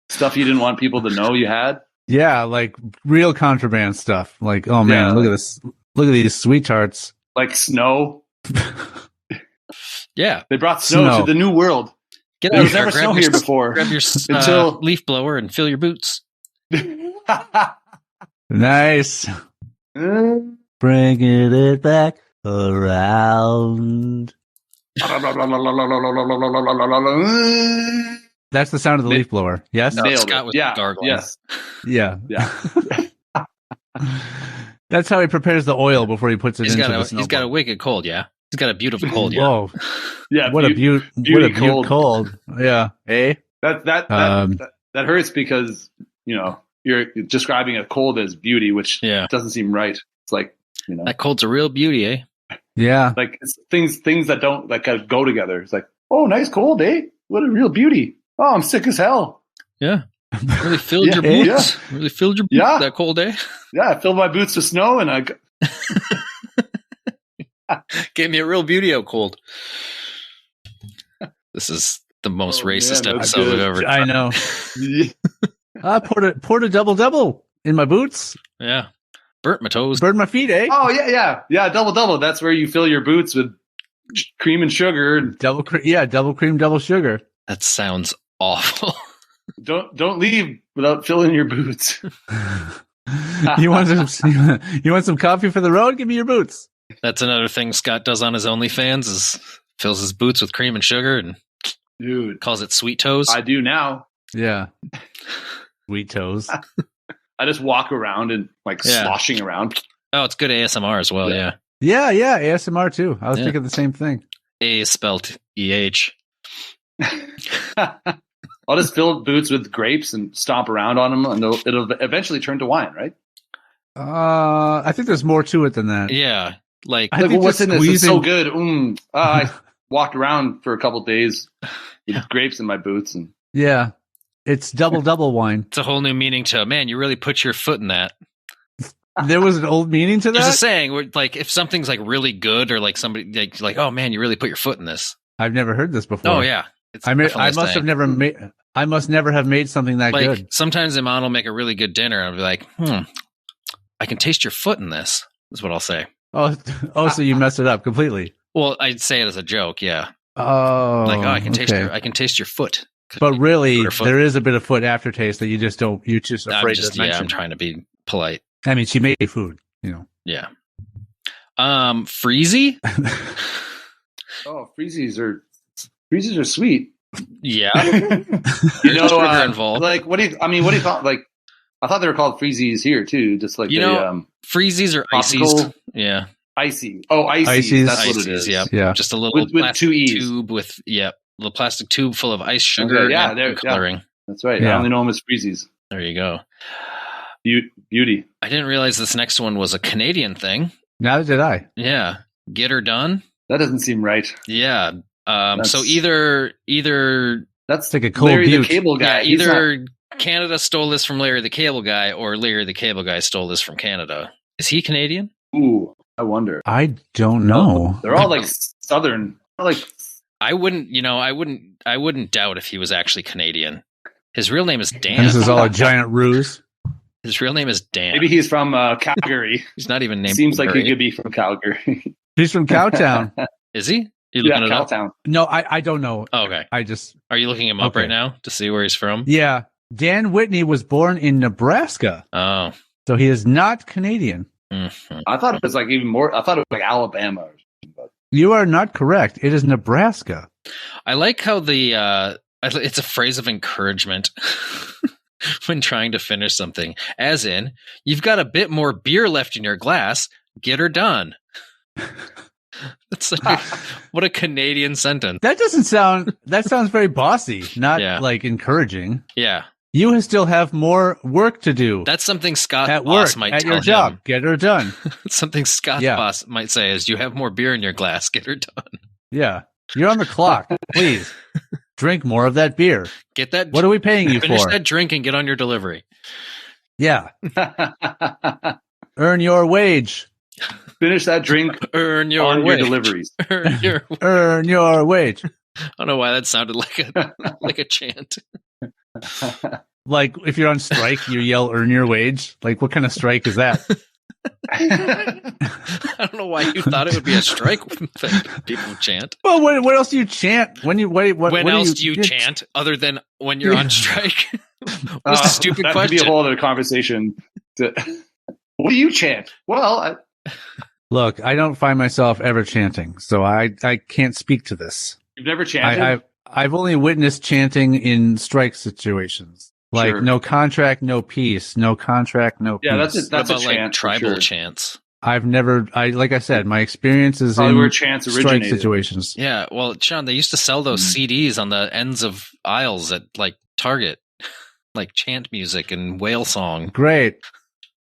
E: stuff you didn't want people to know you had.
A: Yeah, like real contraband stuff. Like, oh man,
E: Yeah,
A: look at this. Look at these sweet tarts.
E: Like snow.
C: Yeah.
E: They brought snow to the new world.
C: Get
E: There
C: out
E: was
C: there,
E: never
C: grab
E: snow
C: your,
E: here before.
C: grab your
E: Until-
C: leaf blower and fill your boots.
A: Nice. Bringing it back around. That's the sound of the leaf blower. Yes?
C: No.
E: Nailed
C: Scott
E: it.
C: was
E: Yeah.
C: gargling.
E: Yes.
A: Yeah.
E: Yeah.
A: That's how he prepares the oil before he puts it
C: He's
A: into
C: got
A: the
C: a
A: snowball.
C: wicked cold, yeah. He's got a beautiful cold, yeah.
A: Whoa.
E: Yeah.
A: What a
E: beauty
A: beaut cold. Yeah. Eh?
E: That hurts because you're describing a cold as beauty, which
C: Yeah.
E: doesn't seem right. It's like
C: That cold's a real beauty, eh?
A: Yeah.
E: like it's things that don't like kind of go together. It's like, oh, nice cold, eh? What a real beauty. Oh, I'm sick as hell.
C: Yeah. Really filled
E: Yeah,
C: your
E: yeah.
C: boots. Really filled your boots
E: Yeah.
C: that cold day.
E: Yeah, I filled my boots with snow and
C: Gave me a real beauty out cold. This is the most
E: Oh,
C: racist
E: man, that's
C: episode
E: good.
C: we've ever
A: I
C: done.
A: know.
E: yeah.
A: I poured a double in my boots.
C: Yeah. Burnt my toes.
A: Burned my feet, eh?
E: Oh yeah, double. That's where you fill your boots with cream and sugar. And
A: Double cream, double sugar.
C: That sounds awful.
E: don't leave without filling your boots.
A: You want some coffee for the road? Give me your boots.
C: That's another thing Scott does on his OnlyFans is fills his boots with cream and sugar and
E: Dude,
C: calls it sweet toes.
E: I do now.
A: Yeah. Sweet toes.
E: I just walk around and like sloshing around.
C: Oh, it's good ASMR as well. Yeah.
A: Yeah, ASMR too. I was thinking the same thing.
C: A is spelled EH.
E: I'll just fill boots with grapes and stomp around on them, and it'll eventually turn to wine, right?
A: I think there's more to it than that.
C: Yeah, like
E: what's in this? It's so good. I walked around for a couple days with grapes in my boots, and
A: yeah, it's double wine.
C: It's a whole new meaning to man. You really put your foot in that.
A: There was an old meaning to that.
C: There's a saying where, like, if something's like really good, or like somebody like, oh man, you really put your foot in this.
A: I've never heard this before.
C: Oh yeah,
A: I must never have made something that
C: like,
A: good.
C: Sometimes the mom will make a really good dinner, and I'll be like, I can taste your foot in this. Is what I'll say.
A: Oh, so you messed it up completely.
C: Well, I'd say it as a joke, yeah.
A: Oh,
C: like, I can taste your foot.
A: But really, there is a bit of foot aftertaste that you just don't. You're just afraid to mention.
C: Yeah, I'm trying to be polite.
A: I mean, she made food,
C: Yeah. Freezy.
E: Oh, freezies are sweet.
C: Yeah.
E: Involved. Like, what do you call? Like, I thought they were called freezies here too. Just like
C: freezies or ices. Yeah.
E: Icy. Oh, ices. That's what it is.
C: Yeah. Just a little
E: with
C: plastic
E: 2 E's.
C: tube with little plastic tube full of ice sugar and coloring.
E: Yeah. That's right. Yeah. I only know them as freezies.
C: There you go.
E: Beauty.
C: I didn't realize this next one was a Canadian thing.
A: Neither did I.
C: Yeah. Get her done.
E: That doesn't seem right.
C: Yeah. So either
A: that's like a cold
E: Larry the Cable Guy.
C: Yeah, either Canada stole this from Larry the Cable Guy, or Larry the Cable Guy stole this from Canada. Is he Canadian?
E: Ooh, I wonder.
A: I don't know.
E: They're all like Southern. Like
C: I wouldn't doubt if he was actually Canadian. His real name is Dan.
A: And this is all a giant ruse.
C: His real name is Dan.
E: Maybe he's from Calgary.
C: He's not even named.
E: Seems like he could be from Calgary.
A: He's from Cowtown.
C: Is he?
E: Cowtown.
A: No, I don't know.
C: Oh, okay.
A: Are
C: you looking him up right now to see where he's from?
A: Yeah. Dan Whitney was born in Nebraska.
C: Oh.
A: So he is not Canadian.
C: Mm-hmm.
E: I thought it was like even more. I thought it was like Alabama.
A: You are not correct. It is Nebraska.
C: I like how it's a phrase of encouragement when trying to finish something. As in, you've got a bit more beer left in your glass. Get her done. That's like, what a Canadian sentence.
A: That sounds very bossy, not like encouraging.
C: Yeah.
A: You still have more work to do.
C: That's something Scott
A: at
C: boss
A: work,
C: might
A: at
C: tell
A: your job.
C: him.
A: Get her done.
C: Something Scott's boss might say is, you have more beer in your glass. Get her done.
A: Yeah. You're on the clock. Please drink more of that beer.
C: Get that.
A: What are we paying you for?
C: Finish that drink and get on your delivery.
A: Yeah. Earn your wage.
E: Finish that drink.
C: Earn your
E: on
C: wage.
E: Your deliveries.
A: Earn your wage.
C: I don't know why that sounded like a chant.
A: Like if you're on strike, you yell "Earn your wage." Like what kind of strike is that?
C: I don't know why you thought it would be a strike thing people chant.
A: Well, what else do you chant when you wait? When
C: else do you chant other than when you're on strike? What's the stupid
E: that
C: question?
E: Could be a whole other conversation. What do you chant? Well,
A: look, I don't find myself ever chanting, so I can't speak to this.
E: You've never chanted?
A: I've only witnessed chanting in strike situations. Like no contract, no peace. No contract, no peace.
E: Yeah, that's
C: about
E: a chant,
C: like tribal chants.
A: I've never. Like I said, my experience is
E: probably
A: in
E: where chants
A: strike situations.
C: Yeah, well, Sean, they used to sell those CDs on the ends of aisles at like Target, like chant music and whale song.
A: Great.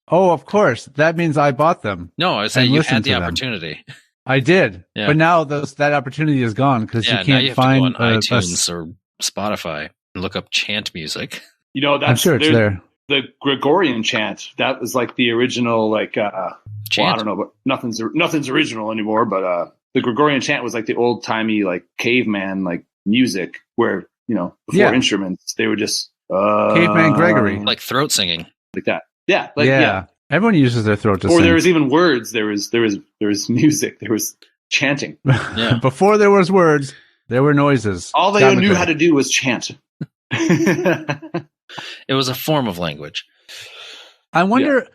A: Oh, of course. That means I bought them.
C: No, I was saying you had the opportunity.
A: I did, but now that opportunity is gone because you can't find
C: to go on iTunes or Spotify and look up chant music.
E: You know,
A: I'm sure it's there.
E: The Gregorian chant, that was like the original, like chant. Well, I don't know, but nothing's original anymore. But the Gregorian chant was like the old timey, like caveman, like music, where before instruments, they were just
A: caveman Gregory,
C: like throat singing,
E: like that. Yeah,
A: everyone uses their throat to sing.
E: Or there was even words. There was music. There was chanting.
C: Yeah.
A: Before there was words, there were noises.
E: All they knew how to do was chant.
C: It was a form of language.
A: I wonder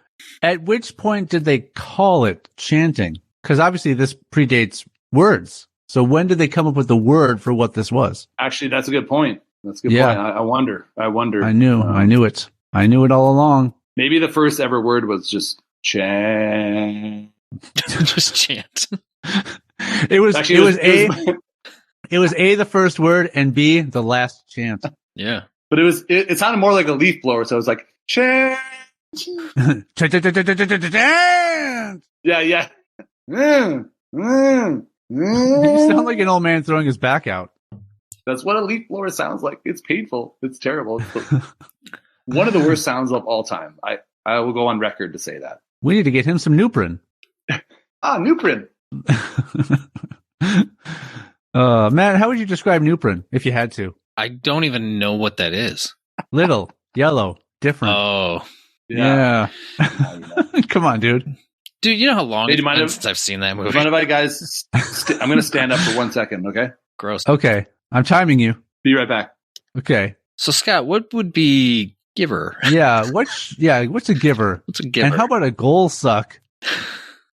A: at which point did they call it chanting? Because obviously this predates words. So when did they come up with the word for what this was?
E: Actually, that's a good point. That's a good point. I wonder.
A: I knew it. I knew it all along.
E: Maybe the first ever word was just chant.
C: Just chant.
A: It was A.
E: my-
A: It was A, the first word, and B, the last chant.
C: Yeah.
E: but it sounded more like a leaf blower, so it was like chant.
A: Chant!
E: Yeah.
A: You sound like an old man throwing his back out.
E: That's what a leaf blower sounds like. It's painful. It's terrible. It's one of the worst sounds of all time. I will go on record to say that.
A: We need to get him some Nuprin.
E: Nuprin.
A: Matt, how would you describe Nuprin if you had to?
C: I don't even know what that is.
A: Little, yellow, different.
C: Oh.
A: Yeah. Come on, dude.
C: Dude, you know how long
E: Hey,
C: it's been since I've seen that movie?
E: Mind if I guys? I'm going to stand up for 1 second, okay?
C: Gross.
A: Okay, I'm timing you.
E: Be right back.
A: Okay.
C: So, Scott, what would be giver?
A: Yeah. What's a giver?
C: What's a giver?
A: And how about a goal suck?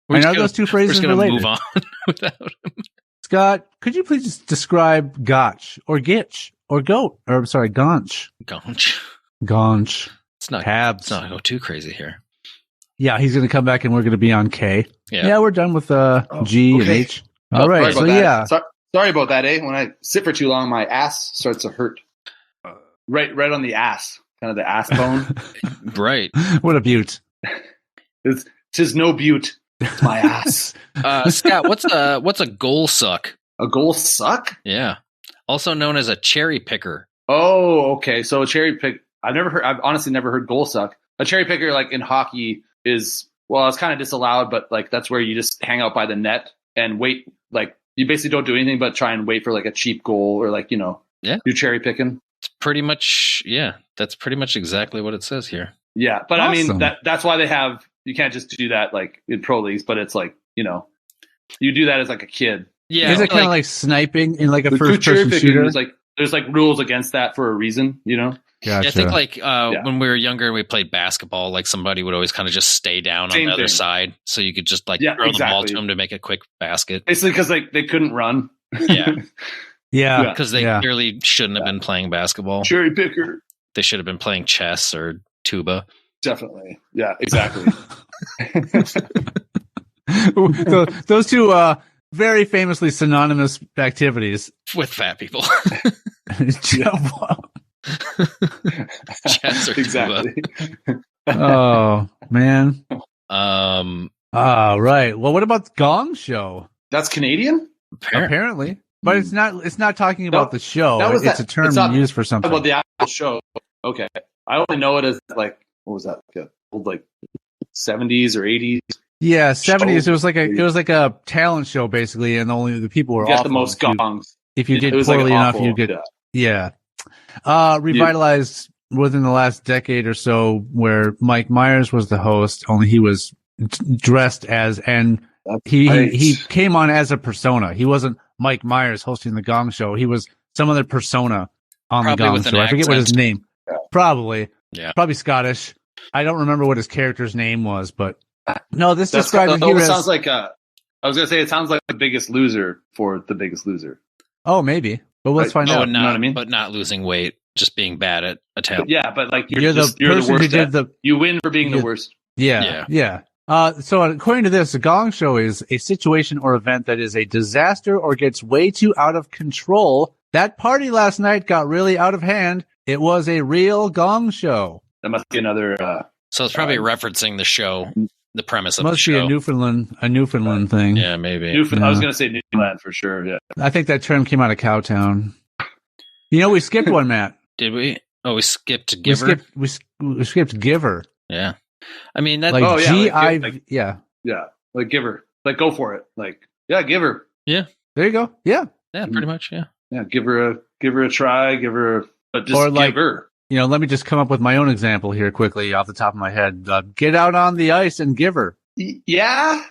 C: We're
A: And
C: just
A: are
C: gonna-
A: those two
C: We're
A: phrases
C: just going to
A: related?
C: move on without him.
A: Scott, could you please describe gotch or gitch or goat? Or sorry, gaunch. Gaunch.
C: It's not
A: Tabs.
C: Let's not go too crazy here.
A: Yeah, he's going to come back and we're going to be on K.
C: Yeah.
A: Yeah, we're done with G and
E: okay.
A: H. All right. So,
E: Sorry about that.
A: yeah.
E: Sorry about that, eh? When I sit for too long, my ass starts to hurt. Right on the ass. Kind of the ass bone.
C: Right.
A: What a beaut.
E: Tis no beaut. It's my ass.
C: Scott, what's a goal suck?
E: A goal suck?
C: Yeah. Also known as a cherry picker.
E: Oh, okay. So a cherry pick. I've honestly never heard goal suck. A cherry picker, like in hockey, is, well, it's kind of disallowed, but like that's where you just hang out by the net and wait. Like you basically don't do anything but try and wait for like a cheap goal or like, do cherry picking.
C: It's pretty much, that's pretty much exactly what it says here.
E: Yeah. But
A: Awesome.
E: I mean, that's why you can't just do that like in pro leagues, but it's like, you do that as like a kid.
C: Yeah.
A: Is it kind of like sniping in like a
E: With
A: first
E: cherry
A: person
E: picking,
A: shooter?
E: there's like rules against that for a reason,
A: Gotcha.
C: I think like when we were younger and we played basketball, like somebody would always kind of just stay down on the other side, so you could just like throw the ball to them to make a quick basket.
E: Basically, because like they couldn't run.
C: Yeah,
A: Yeah.
C: because they clearly shouldn't have been playing basketball.
E: Cherry picker.
C: They should have been playing chess or tuba.
E: Definitely. Yeah, exactly.
A: So, those two very famously synonymous activities.
C: With fat people. Chess or tuba.
E: Exactly.
A: Oh, man. Right. Well, what about the Gong Show?
E: That's Canadian?
A: Apparently. But it's not talking about the show. It's a term used for something.
E: About the actual show. Okay. I only know it as like, what was that? Like old like 70s or 80s.
A: Yeah, 70s. It was like a talent show basically, and only the people were
E: You got
A: awful.
E: the most gongs.
A: If you did
E: It was
A: poorly
E: like
A: enough,
E: awful,
A: you get revitalized within the last decade or so, where Mike Myers was the host, only he was dressed as, and he came on as a persona. He wasn't Mike Myers hosting the Gong Show. He was some other persona on the Gong Show. I forget what his name. Probably.
C: Yeah.
A: Probably Scottish. I don't remember what his character's name was, but no, this describes it
E: it
A: here as...
E: sounds like I was going to say it sounds like The Biggest Loser for The Biggest Loser.
A: Oh, maybe. But let's find out.
C: You know what I mean? But not losing weight, just being bad at attempt.
E: Yeah, but like
A: you're the person
E: worst
A: who did
E: you win for being the worst.
A: Yeah. So according to this, the Gong Show is a situation or event that is a disaster or gets way too out of control. That party last night got really out of hand. It was a real Gong Show.
E: That must be another...
C: so it's probably referencing the show, the premise of the
A: must
C: show.
A: Must be a Newfoundland thing.
C: Yeah, maybe.
E: I was going to say Newfoundland for sure, yeah.
A: I think that term came out of Cowtown. We skipped one, Matt.
C: Did we? Oh, we skipped Giver?
A: We skipped Giver.
C: Yeah. I mean, that's...
A: Like G-I...
E: Yeah, like Giver. Like, go for it. Like, yeah, Giver.
C: Yeah.
A: There you go. Yeah.
C: Yeah, pretty much, yeah.
E: Yeah, give her a try, but just
A: or like,
E: give her.
A: Let me just come up with my own example here quickly off the top of my head. Get out on the ice and give her.
E: Yeah.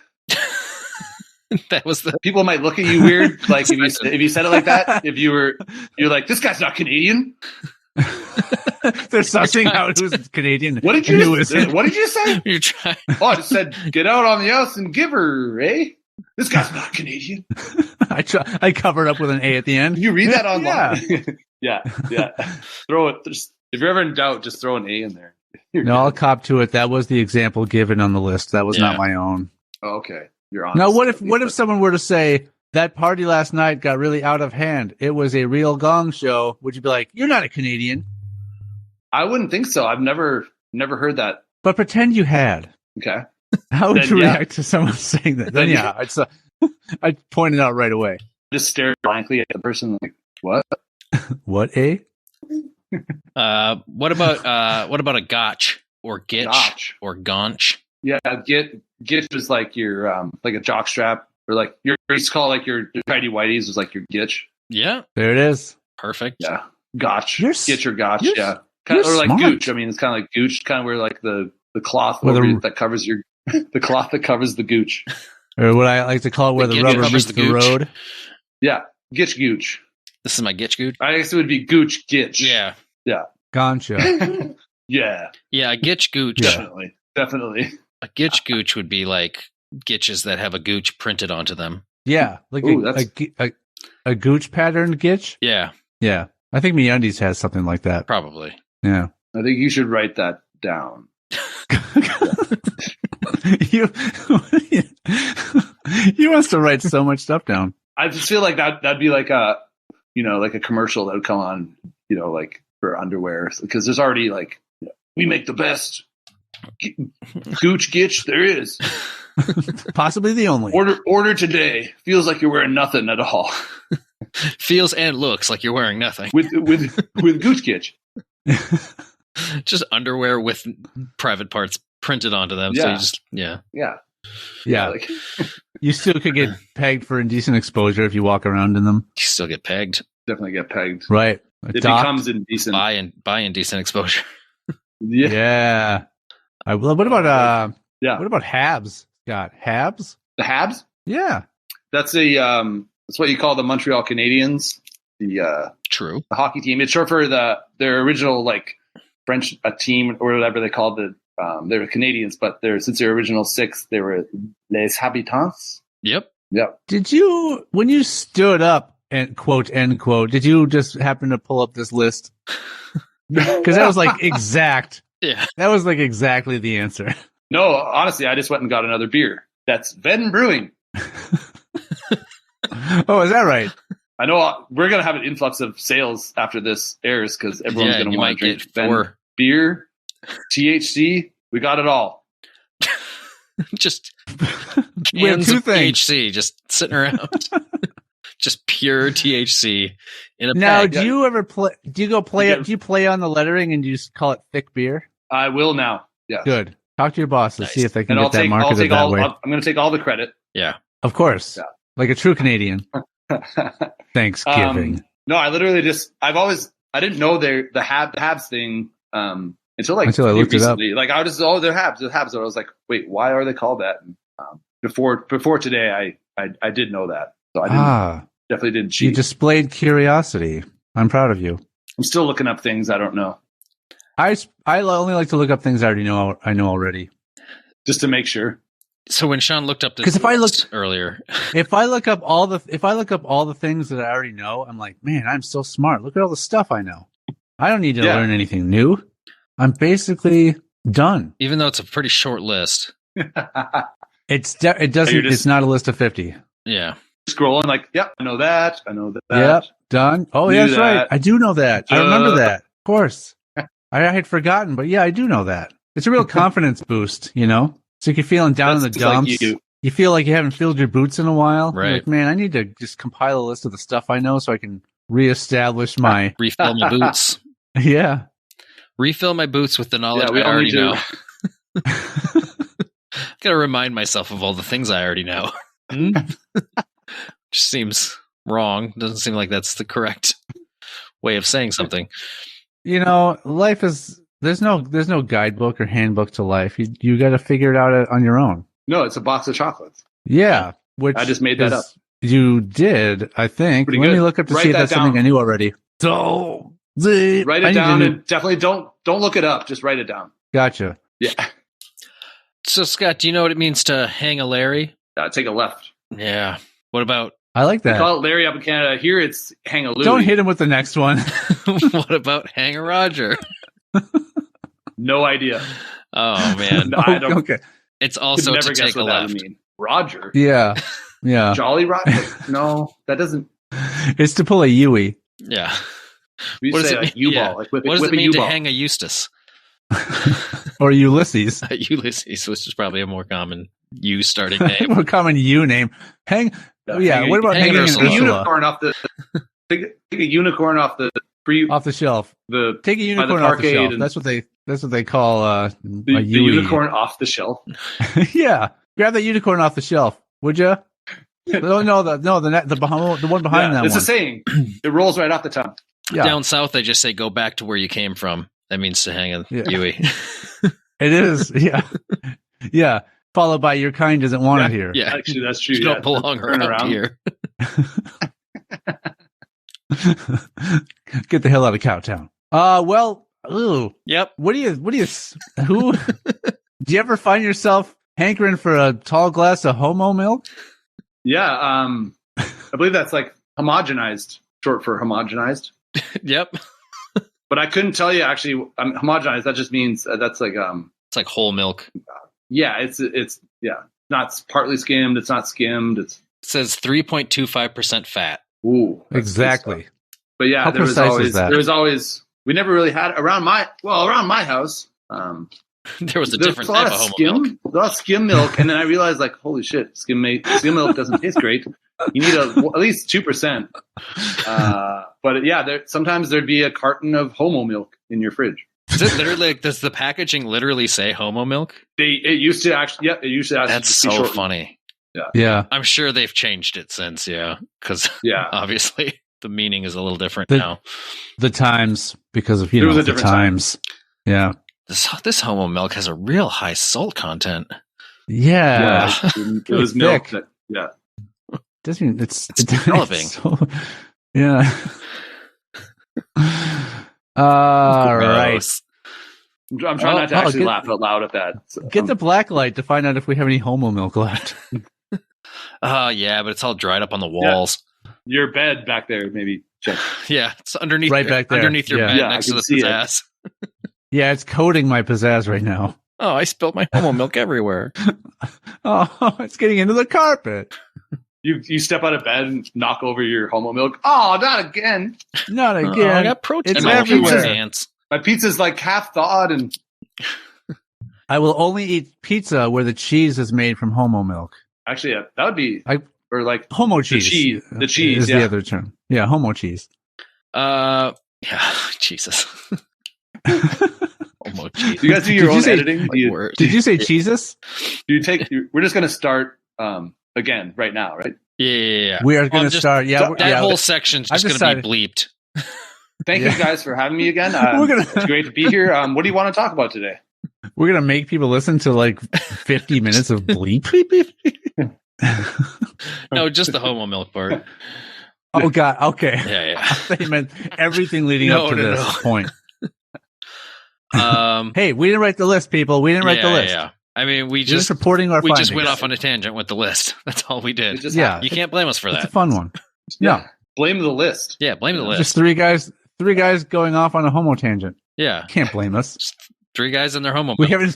C: That was the...
E: People might look at you weird, like if you said it like that. If you're like, this guy's not Canadian.
A: They're sussing out who's Canadian.
E: What did you say?
C: You're trying.
E: Oh, I just said, get out on the ice and give her, eh? This guy's not Canadian.
A: I covered up with an A at the end.
E: You read that online? Yeah. Throw it. If you're ever in doubt, just throw an A in there.
A: No, I'll cop to it. That was the example given on the list. That was not my own.
E: Oh, okay. You're honest.
A: Now, what if someone were to say that party last night got really out of hand? It was a real gong show. Would you be like, you're not a Canadian?
E: I wouldn't think so. I've never heard that.
A: But pretend you had.
E: Okay.
A: How would you react to someone saying that? Then I'd point it out right away.
E: Just stare blankly at the person like, what?
A: What, eh?
C: What about a gotch or gitch or gaunch?
E: Yeah, gitch is like your like a jock strap, or like your used to call like your tidy whities was like your gitch.
C: Yeah,
A: there it is.
C: Perfect.
E: Yeah, gotch, gitch or gotch. Yeah,
A: or
E: like gooch. I mean, it's kind of like gooch, kind of where like the cloth that covers your the cloth that covers the gooch,
A: or what I like to call it, where the rubber meets the road.
E: Yeah, gitch gooch.
C: This is my gitch gooch.
E: I guess it would be gooch gitch.
C: Yeah.
A: Gotcha.
E: Yeah.
C: Yeah, a gitch gooch.
E: Definitely.
C: A gitch gooch would be like gitches that have a gooch printed onto them.
A: Yeah, like a gooch patterned gitch.
C: Yeah.
A: Yeah. I think MeUndies has something like that.
C: Probably.
A: Yeah.
E: I think you should write that down.
A: You wants to write so much stuff down.
E: I just feel like that'd be like a commercial that would come on, like for underwear, because there's already like, we make the best gooch gitch there is.
A: Possibly the only.
E: Order today. Feels like you're wearing nothing at all.
C: Feels and looks like you're wearing nothing.
E: With gooch gitch.
C: Just underwear with private parts printed onto them.
E: Yeah.
C: So you just
A: Yeah.
E: Like,
A: you still could get pegged for indecent exposure if you walk around in them.
C: You still get pegged.
E: Definitely get pegged.
A: Right.
E: It becomes indecent.
C: By indecent exposure.
A: Yeah. What about what about Habs? Got Habs?
E: The Habs?
A: Yeah.
E: That's that's what you call the Montreal Canadiens. The
C: True.
E: The hockey team. It's short for their original like French team or whatever they called it. They were Canadians, but since their original six, they were Les Habitants.
C: Yep.
A: Did you, when you stood up and quote end quote, did you just happen to pull up this list? Because that was like exact.
C: Yeah.
A: That was like exactly the answer.
E: No, honestly, I just went and got another beer. That's Ven Brewing.
A: Oh, is that right?
E: I know we're going to have an influx of sales after this airs because everyone's going to want to drink Ven beer, THC. We got it all.
C: Just
A: we have two things.
C: THC just sitting around. Just pure THC in a
A: now,
C: bag.
A: do you ever play? Do you go play it? Do you play on the lettering and you just call it thick beer?
E: I will now. Yeah.
A: Good. Talk to your bosses.
C: Nice.
A: See if they can get that marketed that way.
E: I'm going to take all the credit.
C: Yeah.
A: Of course.
E: Yeah.
A: Like a true Canadian. Thanksgiving.
E: No, I literally I didn't know the Habs thing until I looked recently. It up. Like I was they're Habs. I was like, wait, why are they called that? And, before today, I did know that. So I definitely didn't cheat.
A: You displayed curiosity. I'm proud of you.
E: I'm still looking up things I don't know.
A: I only like to look up things I know already,
E: just to make sure.
C: So when Sean looked up this,
A: because if I looked
C: earlier,
A: if I look up all the things that I already know, I'm like, man, I'm so smart. Look at all the stuff I know. I don't need to learn anything new. I'm basically done.
C: Even though it's a pretty short list,
A: it's not a list of 50.
C: Yeah.
E: Scrolling like, yep, I know that.
A: Yep, done. Oh, yeah, that's right. I do know that. I remember that. Of course. I had forgotten, but yeah, I do know that. It's a real confidence boost, So if you're feeling down in the dumps, like you feel like you haven't filled your boots in a while.
C: Right.
A: You're like, man, I need to just compile a list of the stuff I know so I can reestablish my...
C: Refill my boots.
A: Yeah.
C: Refill my boots with the knowledge I already know. Got to remind myself of all the things I already know. Just seems wrong. Doesn't seem like that's the correct way of saying something.
A: Life is... There's no guidebook or handbook to life. You got to figure it out on your own.
E: No, it's a box of chocolates.
A: Yeah, which
E: I just made that up.
A: You did, I think. Let me look up to see if that's something I knew already. So
E: write it down and definitely don't look it up. Just write it down.
A: Gotcha.
E: Yeah.
C: So Scott, do you know what it means to hang a Larry?
E: Take a left.
C: Yeah. What about?
A: I like that.
E: They call it Larry up in Canada. Here it's hang a Louie.
A: Don't hit him with the next one.
C: What about hang a Roger?
E: No idea.
C: Oh man,
E: No, I don't.
A: Okay.
C: it's also
E: Could never
C: to
E: guess
C: take a
E: what that
C: left.
E: would mean. Roger.
A: Yeah. Yeah.
E: Jolly Roger. No, that doesn't.
A: It's to pull a Yui.
C: Yeah.
E: We
C: What does
E: say
C: it
E: like
C: mean?
E: U-ball,
C: Yeah.
E: like with,
C: What does
E: with
C: it
E: a
C: mean to
E: U-ball.
C: hang a Eustace?
A: Or Ulysses.
C: Ulysses, which is probably a more common U starting name.
A: More common U name. Hang. Yeah.
E: hang
A: What about
C: hang
A: hanging an
C: Ursula.
E: a
A: Ursula
E: unicorn off the take a unicorn off the pre
A: off the shelf?
E: the
A: Take a unicorn off the
E: parkade
A: shelf.
E: and-
A: That's what they call a
E: the
A: Yui.
E: unicorn off the shelf.
A: Yeah. Grab that unicorn off the shelf, would you? No, the one behind that
E: it's
A: one.
E: a saying. It rolls right off the tongue.
A: Yeah.
C: Down south, they just say go back to where you came from. That means to hang a
A: Yeah.
C: Yui.
A: It is. Yeah. Yeah. Followed by your kind doesn't want it here.
C: Yeah.
E: Actually, that's true.
C: You
E: yeah.
C: don't belong
E: Turn
C: around here.
A: Get the hell out of Cowtown. Well, ooh.
C: Yep.
A: Who do you ever find yourself hankering for a tall glass of homo milk?
E: Yeah, I believe that's like homogenized, short for homogenized.
C: Yep.
E: But I couldn't tell you actually. Homogenized. That just means that's like
C: It's like whole milk.
E: yeah, it's not partly skimmed. It's not skimmed. It's
C: It says 3.25% fat.
E: ooh that's good
A: Exactly.
E: stuff. But yeah,
A: How precise is that?
E: there was always we never really had around my house.
C: There was a
E: There's
C: different
E: a lot
C: type
E: of
C: of homo milk.
E: a lot of skim milk, and then I realized like holy shit, skim milk doesn't taste great. You need at least 2%. But yeah, sometimes there'd be a carton of homo milk in your fridge.
C: Is it literally like, does the packaging literally say homo milk?
E: It used to actually. Yeah, it used to. Actually
C: That's
E: just be
C: so
E: shortened.
C: funny.
A: Yeah.
C: I'm sure they've changed it since, yeah. Because
E: Yeah,
C: obviously the meaning is a little different
A: The-
C: now.
A: The times, because of,
E: It was a
A: the
E: different time.
A: times. Yeah.
C: This homo milk has a real high salt content.
A: Yeah.
E: it was milk.
A: thick.
E: Yeah,
A: Doesn't it's
C: developing.
A: Yeah. All right.
C: Gross.
E: I'm trying not to actually
A: get-
E: laugh out loud at that. So,
A: Get the black light to find out if we have any homo milk left.
C: Yeah, but it's all dried up on the walls.
E: your bed back there, maybe check.
C: Yeah, it's underneath
A: Right back there.
C: underneath your
A: Yeah.
C: bed
E: Yeah,
C: next
E: I
C: to the
E: can see it.
C: pizzazz.
A: Yeah, it's coating my pizzazz right now.
C: Oh, I spilled my homo milk everywhere.
A: Oh, it's getting into the carpet.
E: You step out of bed and knock over your homo milk. Oh, not again!
A: Not
C: Oh, I
A: again.
C: got protein
A: It's
C: in my
A: everywhere.
C: pants.
E: My pizza's like half thawed, and
A: I will only eat pizza where the cheese is made from homo milk.
E: actually, yeah, that would be or like
A: Homo cheese.
E: the cheese,
A: is
E: yeah.
A: the other term. Yeah, homo cheese.
C: Yeah, Jesus. Homo cheese.
E: Do you guys do your
A: Did you
E: own
A: say-
E: editing? Do you,
C: Word.
A: Did you say cheeses?
E: do you take? We're just gonna start again right now, right?
C: Yeah.
A: We are going to
C: just-
A: start. Yeah,
C: That whole section's
A: I've
C: just going to
A: decided-
C: be bleeped.
E: Thank
A: Yeah.
E: you guys for having me again. It's great to be here. What do you want to talk about today?
A: we're going to make people listen to like 50 minutes of bleep.
C: No, just the homo milk part.
A: Oh God. Okay.
C: Yeah,
A: I thought you meant everything leading
C: No,
A: up to
C: no,
A: this
C: no.
A: point.
C: yeah.
A: Hey, we didn't write the list, people. We didn't write the list.
C: Yeah. I mean, we
A: We're just
C: just
A: reporting our
C: we
A: findings.
C: just went off on a tangent with the list. That's all we
E: It
C: did.
E: just
A: Yeah.
C: You can't blame us for
A: It's a
C: that.
A: fun one.
E: yeah. Blame the list.
C: Yeah, blame the list.
A: Just three guys going off on a homo tangent.
C: Yeah,
A: Can't blame us.
C: just 3 guys in their homo
A: We
C: milk.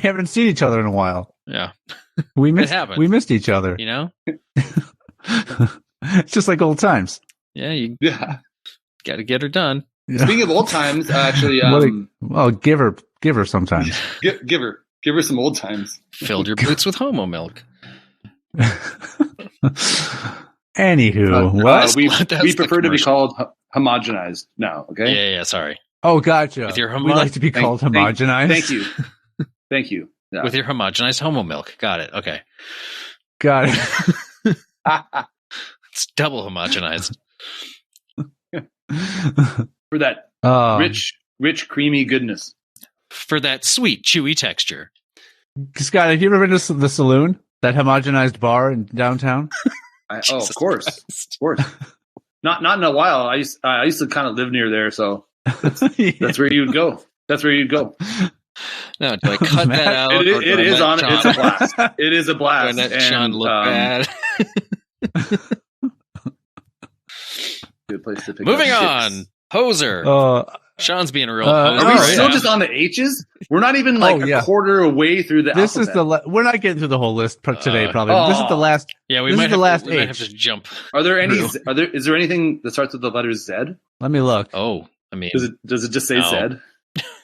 A: haven't seen each other in a while.
C: Yeah,
A: We
C: happens.
A: missed each other.
C: you know.
A: It's just like old times.
C: Yeah, you
E: Yeah.
C: got to get her done.
A: Yeah.
E: Speaking of old times, actually,
A: Well, give her sometimes.
E: give her some old times.
C: Filled your boots with homo milk.
A: Anywho, what?
E: We
C: That's
E: we
C: the
E: prefer to be
C: commercial.
E: called homogenized now. Okay.
C: Yeah. Sorry.
A: Oh, gotcha.
C: With your
A: We like to be called homogenized.
E: Thank you. Yeah.
C: With your homogenized homo milk. Got it. Okay.
A: Got it.
C: It's double homogenized.
E: For that rich, creamy goodness.
C: For that sweet, chewy texture.
A: Scott, have you ever been to the saloon? That homogenized bar in downtown?
E: Of
C: Jesus
E: course,
C: Christ.
E: of course. Not in a while. I used to kind of live near there, so that's where you'd go. That's where you'd go.
C: No, do I cut
A: Matt,
C: that out?
E: It
C: or do I
E: is
C: let
E: on.
C: Sean-
E: It's a blast. It is a
C: do I
E: blast.
C: let
E: And,
C: Sean look bad?
E: Good place to pick
C: Moving
E: up
C: on.
E: chicks.
C: Hoser. Sean's being a real.
A: Are
E: Are we
A: right.
E: still just on the H's? We're not even like a quarter away through the
A: This
E: alphabet.
A: is we're not getting through the whole list today, probably. This is the last.
C: Yeah, we
A: this
C: might
A: is
C: have
A: the last
C: we might have
A: H.
C: to jump.
E: Are there any?
C: through.
E: Is there anything that starts with the letter Z?
A: Let me look.
C: Oh, I mean,
E: Does it just say
C: No.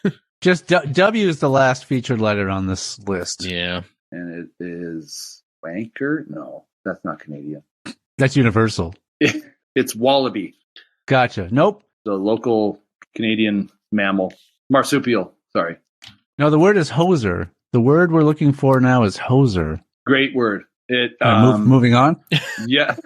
E: Z?
A: Just W is the last featured letter on this list.
C: yeah.
E: And it is wanker? No, that's not Canadian.
A: That's universal.
E: It's wallaby,
A: Gotcha. Nope.
E: the local Canadian mammal. Marsupial. Sorry.
A: No, the word is hoser. The word we're looking for now is hoser.
E: Great word. It.
A: Moving on.
E: Yeah.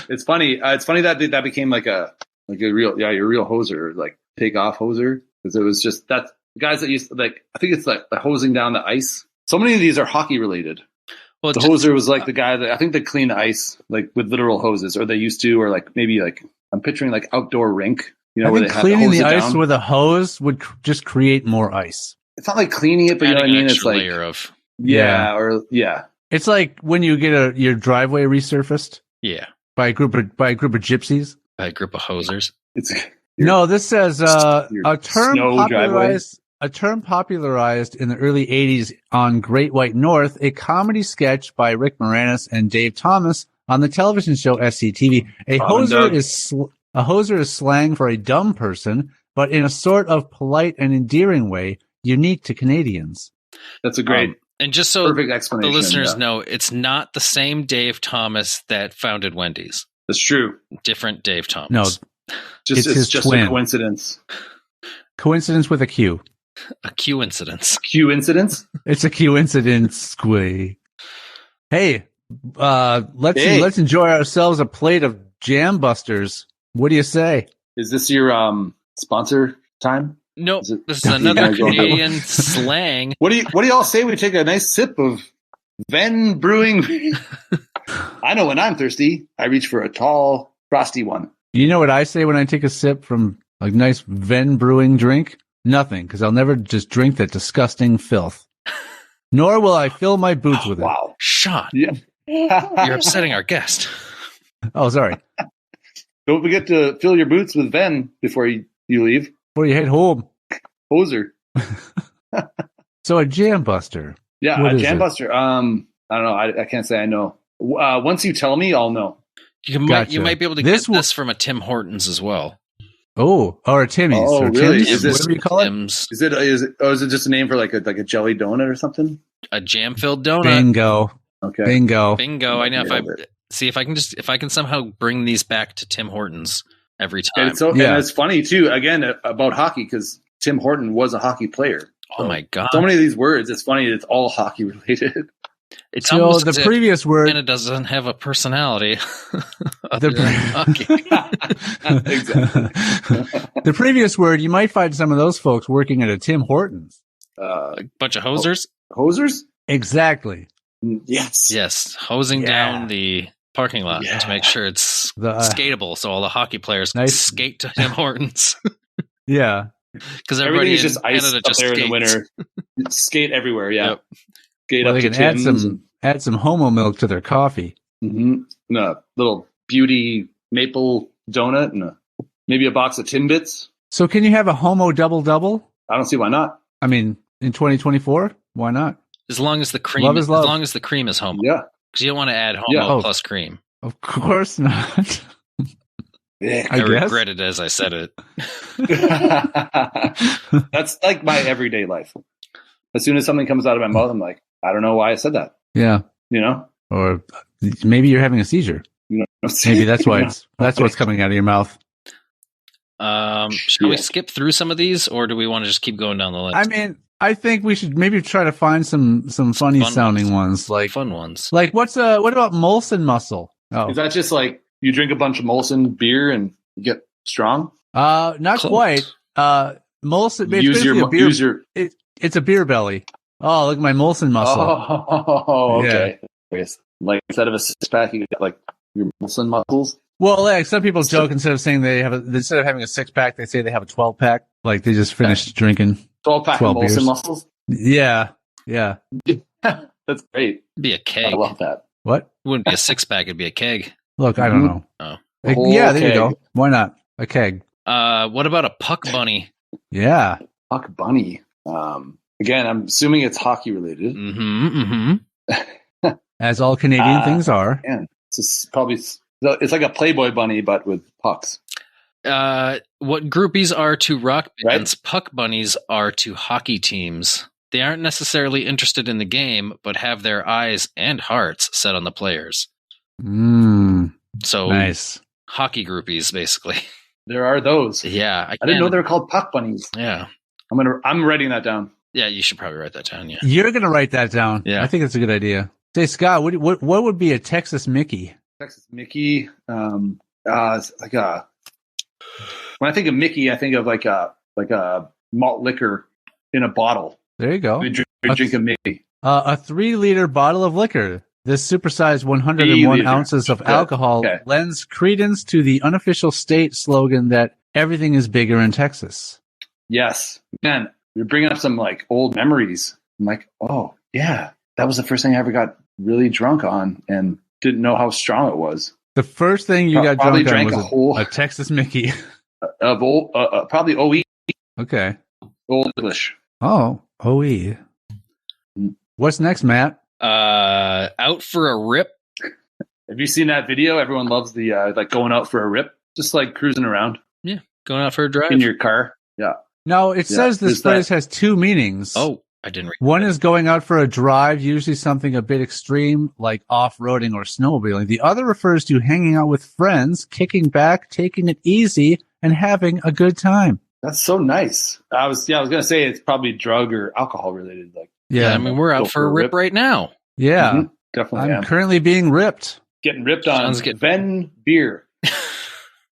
E: It's funny. It's funny that that became like a real your real hoser, like take off hoser, because it was just that guys that used to, like, I think it's like hosing down the ice. So many of these are hockey related.
C: Well,
E: The hoser was like the guy that I think they clean the ice like with literal hoses, or they used to, or like maybe like I'm picturing like outdoor rink. You know,
A: I
E: where
A: think
E: they have to
A: cleaning
E: hose
A: the
E: it
A: ice
E: down.
A: with a hose would just create more ice.
E: It's not like cleaning it, but you know what I
C: adding an
E: mean. It's
C: extra
E: like
C: layer of
E: yeah.
A: It's like when you get your driveway resurfaced by a group of gypsies.
C: a group of hosers.
E: It's
A: No, this says
E: your
A: a term
E: snow driveway.
A: popularized in the early 80s on Great White North, a comedy sketch by Rick Moranis and Dave Thomas on the television show SCTV. A hoser is slang for a dumb person, but in a sort of polite and endearing way, unique to Canadians.
E: That's a great,
C: And just so
E: perfect
C: the
E: explanation.
C: listeners
E: yeah.
C: know, it's not the same Dave Thomas that founded Wendy's.
E: That's true.
C: Different Dave Thomas.
A: No,
E: It's
A: his
E: just
A: twin.
E: a coincidence.
A: coincidence with a Q.
C: A Q incidence.
E: Coincidence?
A: It's a coincidence. Squee. Hey, let's enjoy ourselves a plate of Jam Busters. What do you say?
E: Is this your sponsor time?
C: Nope.
E: Is it-
C: This is another
E: gonna go
C: Canadian slang.
E: What do y'all say we take a nice sip of Ven Brewing? I know when I'm thirsty, I reach for a tall, frosty one.
A: You know what I say when I take a sip from a nice Ven brewing drink? Nothing, because I'll never just drink that disgusting filth. Nor will I fill my boots with it.
E: Wow.
C: Sean,
E: Yeah.
C: you're upsetting our guest.
A: Oh, sorry.
E: Don't forget to fill your boots with Ven before you leave.
A: Before you head home.
E: Hoser.
A: So a Jam Buster.
E: Yeah,
A: What
E: a
A: is
E: Jam
A: it?
E: Buster. I don't know. I can't say I know. Once you tell me, I'll know.
C: You
A: Gotcha.
C: might be able to
A: This
C: get
A: will-
C: this from a Tim Hortons as well.
A: Oh, or a Timmy's.
E: Oh,
A: or
E: really?
A: Tim's,
E: Is it-
A: whatever you call it?
C: Tim's,
E: Is it just a name for like a jelly donut or something?
C: a jam-filled donut.
A: Bingo.
E: Okay.
A: Bingo.
C: Bingo! I know.
E: Nailed it.
C: If I can somehow bring these back to Tim Hortons every time.
E: And
A: Yeah.
E: and it's funny too. Again, about hockey, because Tim Horton was a hockey player.
C: Oh my god!
E: So many of these words, it's funny. It's all hockey related.
C: It's
A: So
C: almost
A: the
C: as if
A: previous word.
C: Canada doesn't have a personality.
A: The
C: other than hockey.
E: Exactly.
A: The previous word, you might find some of those folks working at a Tim Hortons.
C: A bunch of hosers.
E: Hosers?
A: Exactly.
E: Yes.
C: Yes, hosing
A: Yeah.
C: down the parking lot
E: Yeah.
C: to make sure it's
A: The,
C: skatable, so all the hockey players can
A: nice-
C: skate to Tim Hortons.
A: Yeah.
C: Because
E: Everything
C: everybody
E: is
C: in
E: just ice
C: Canada
E: up
C: just
E: there
C: skates.
E: in the winter. Skate everywhere. Yeah.
C: Yep.
E: Skate
A: Well,
E: up
A: they
E: to
A: can add
E: Tim's.
A: some homo milk to their coffee.
E: A little beauty maple donut and maybe a box of Timbits.
A: So can you have a homo double?
E: I don't see why not.
A: I mean, in 2024, why not?
C: As long as the cream,
A: Love is love.
C: as long as the cream is homo,
E: Yeah.
C: because you don't want to add homo
E: Yeah.
A: Oh.
C: plus cream.
A: Of course not.
E: Yeah.
A: I guess.
C: regret it as I said it.
E: That's like my everyday life. As soon as something comes out of my mouth, I'm like, I don't know why I said that.
A: Yeah.
E: You know?
A: Or maybe you're having a seizure.
E: You know?
A: Maybe that's why
E: You know?
A: that's what's coming out of your mouth.
C: Shall we
E: Yeah.
C: skip through some of these, or do we want to just keep going down the list?
A: I mean, I think we should maybe try to find some funny
C: fun
A: sounding ones. Like
C: Fun ones.
A: what about Molson Muscle? Oh.
E: Is that just like you drink a bunch of Molson beer and you get strong?
A: Not
C: Close.
A: quite. Molson it's
E: Use
A: basically a beer.
E: your.
A: It's a beer belly. Oh, look at my Molson Muscle.
E: Oh, okay. Yes. Like instead of a six pack, you get like your Molson muscles.
A: Well, like some people joke instead of saying instead of having a 6-pack, they say they have a 12-pack. Like they just finished drinking.
E: 12-pack
A: 12
E: Molson
A: beers.
E: muscles.
A: Yeah.
E: That's great.
C: It'd be a keg.
E: I love that.
A: What?
C: It wouldn't be a 6-pack. It'd be a keg.
A: Look, I don't know.
C: Oh.
A: Like,
E: whole
A: yeah, there you
E: keg.
A: go. Why not? A keg.
C: What about a puck bunny?
A: Yeah.
E: Puck bunny. Again, I'm assuming it's hockey related.
A: As all Canadian things are.
E: Man, it's like a Playboy bunny, but with pucks.
C: What groupies are to rock bands, puck bunnies are to hockey teams. They aren't necessarily interested in the game, but have their eyes and hearts set on the players. So
A: nice.
C: Hockey groupies, basically.
E: There are those.
C: Yeah,
E: I didn't know they were called puck bunnies.
C: Yeah,
E: I'm writing that down.
C: Yeah, you should probably write that down. Yeah,
A: you're gonna write that down.
C: Yeah,
A: I think it's a good idea. Say, Scott, what would be a Texas Mickey?
E: Texas Mickey, it's like a. When I think of Mickey, I think of like a malt liquor in a bottle.
A: There you go.
E: We drink a Mickey.
A: A 3-liter bottle of liquor. This supersized 101 ounces of alcohol lends credence to the unofficial state slogan that everything is bigger in Texas.
E: Yes. Man, you're bringing up some like old memories. I'm like, oh, yeah, that was the first thing I ever got really drunk on and didn't know how strong it was.
A: The first thing you got drunk on was a Texas Mickey.
E: Of old, probably OE.
A: Okay.
E: Old English.
A: Oh, OE. What's next, Matt?
C: Out for a rip.
E: Have you seen that video? Everyone loves the like going out for a rip, just like cruising around.
C: Yeah, going out for a drive
E: in your car. Yeah.
A: No, it says this phrase has two meanings.
C: Oh, I didn't read
A: One is going out for a drive, usually something a bit extreme like off-roading or snowmobiling. The other refers to hanging out with friends, kicking back, taking it easy, and having a good time.
E: That's so nice. I was gonna say it's probably drug or alcohol related. Like,
C: yeah, I mean we're out for a rip right now.
A: Yeah,
E: definitely.
A: I'm currently being ripped.
E: Getting ripped on Ven beer.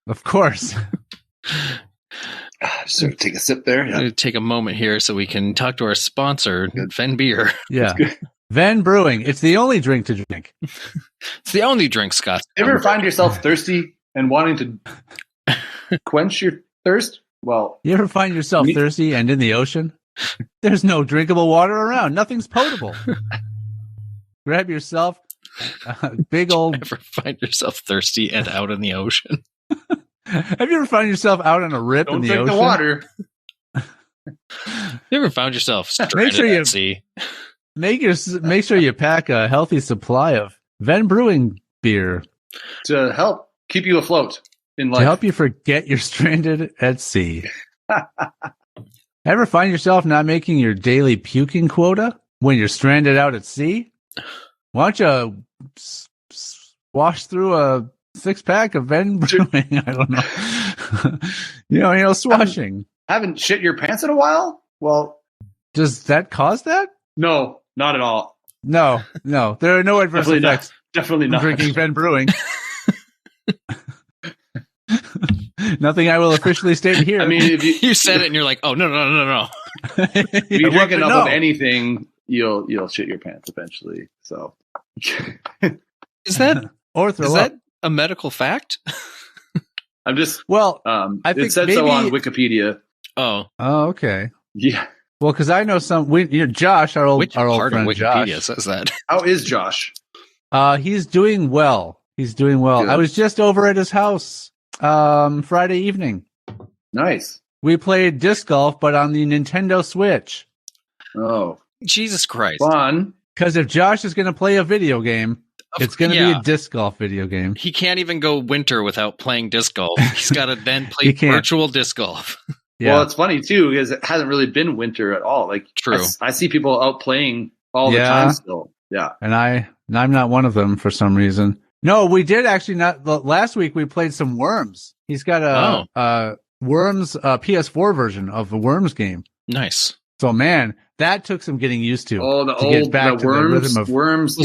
A: Of course.
E: So take a sip there.
C: I'm going to take a moment here so we can talk to our sponsor, Ven Beer.
A: Yeah, Ven Brewing. It's the only drink to drink.
C: It's the only drink, Scott.
E: Ever find yourself thirsty and wanting to quench your thirst? Well,
A: you ever find yourself thirsty and in the ocean? There's no drinkable water around. Nothing's potable. Grab yourself a big old...
C: Ever find yourself thirsty and out in the ocean?
A: Have you ever found yourself out on a rip in the ocean?
E: Don't drink the
C: water. You ever found yourself stranded at sea?
A: Make sure you pack a healthy supply of Ven Brewing beer.
E: To help keep you afloat in life.
A: To help you forget you're stranded at sea. Ever find yourself not making your daily puking quota when you're stranded out at sea? Why don't you wash through a 6-pack of Ven Brewing? I don't know. you know, swashing.
E: Haven't shit your pants in a while? Well,
A: does that cause that?
E: No, not at all.
A: No. There are no adverse effects.
E: Definitely not.
A: Drinking Ven Brewing. Nothing I will officially state here.
E: I mean, if
C: you said it and you're like, oh, no.
E: If you drink enough of anything, you'll shit your pants eventually. So
C: is that a medical fact?
E: I'm just
A: I think
E: it said so on Wikipedia.
C: Oh,
A: okay.
E: Yeah.
A: Well, because I know Josh, our old friend
C: Wikipedia
A: Josh
C: says that.
E: How is Josh?
A: He's doing well. Good. I was just over at his house Friday evening.
E: Nice.
A: We played disc golf, but on the Nintendo Switch.
E: Oh,
C: Jesus Christ!
E: Fun.
A: Because if Josh is going to play a video game, it's going to be a disc golf video game.
C: He can't even go winter without playing disc golf. He's got to then play virtual disc golf.
A: Yeah.
E: Well, it's funny too because it hasn't really been winter at all. Like,
C: true.
E: I see people out playing all the time still. Yeah,
A: and I'm not one of them for some reason. No, we did actually not. Last week we played some Worms. He's got a Worms PS4 version of the Worms game.
C: Nice.
A: So man, that took some getting used to.
E: Oh, the
A: old Worms.
E: The rhythm of Worms.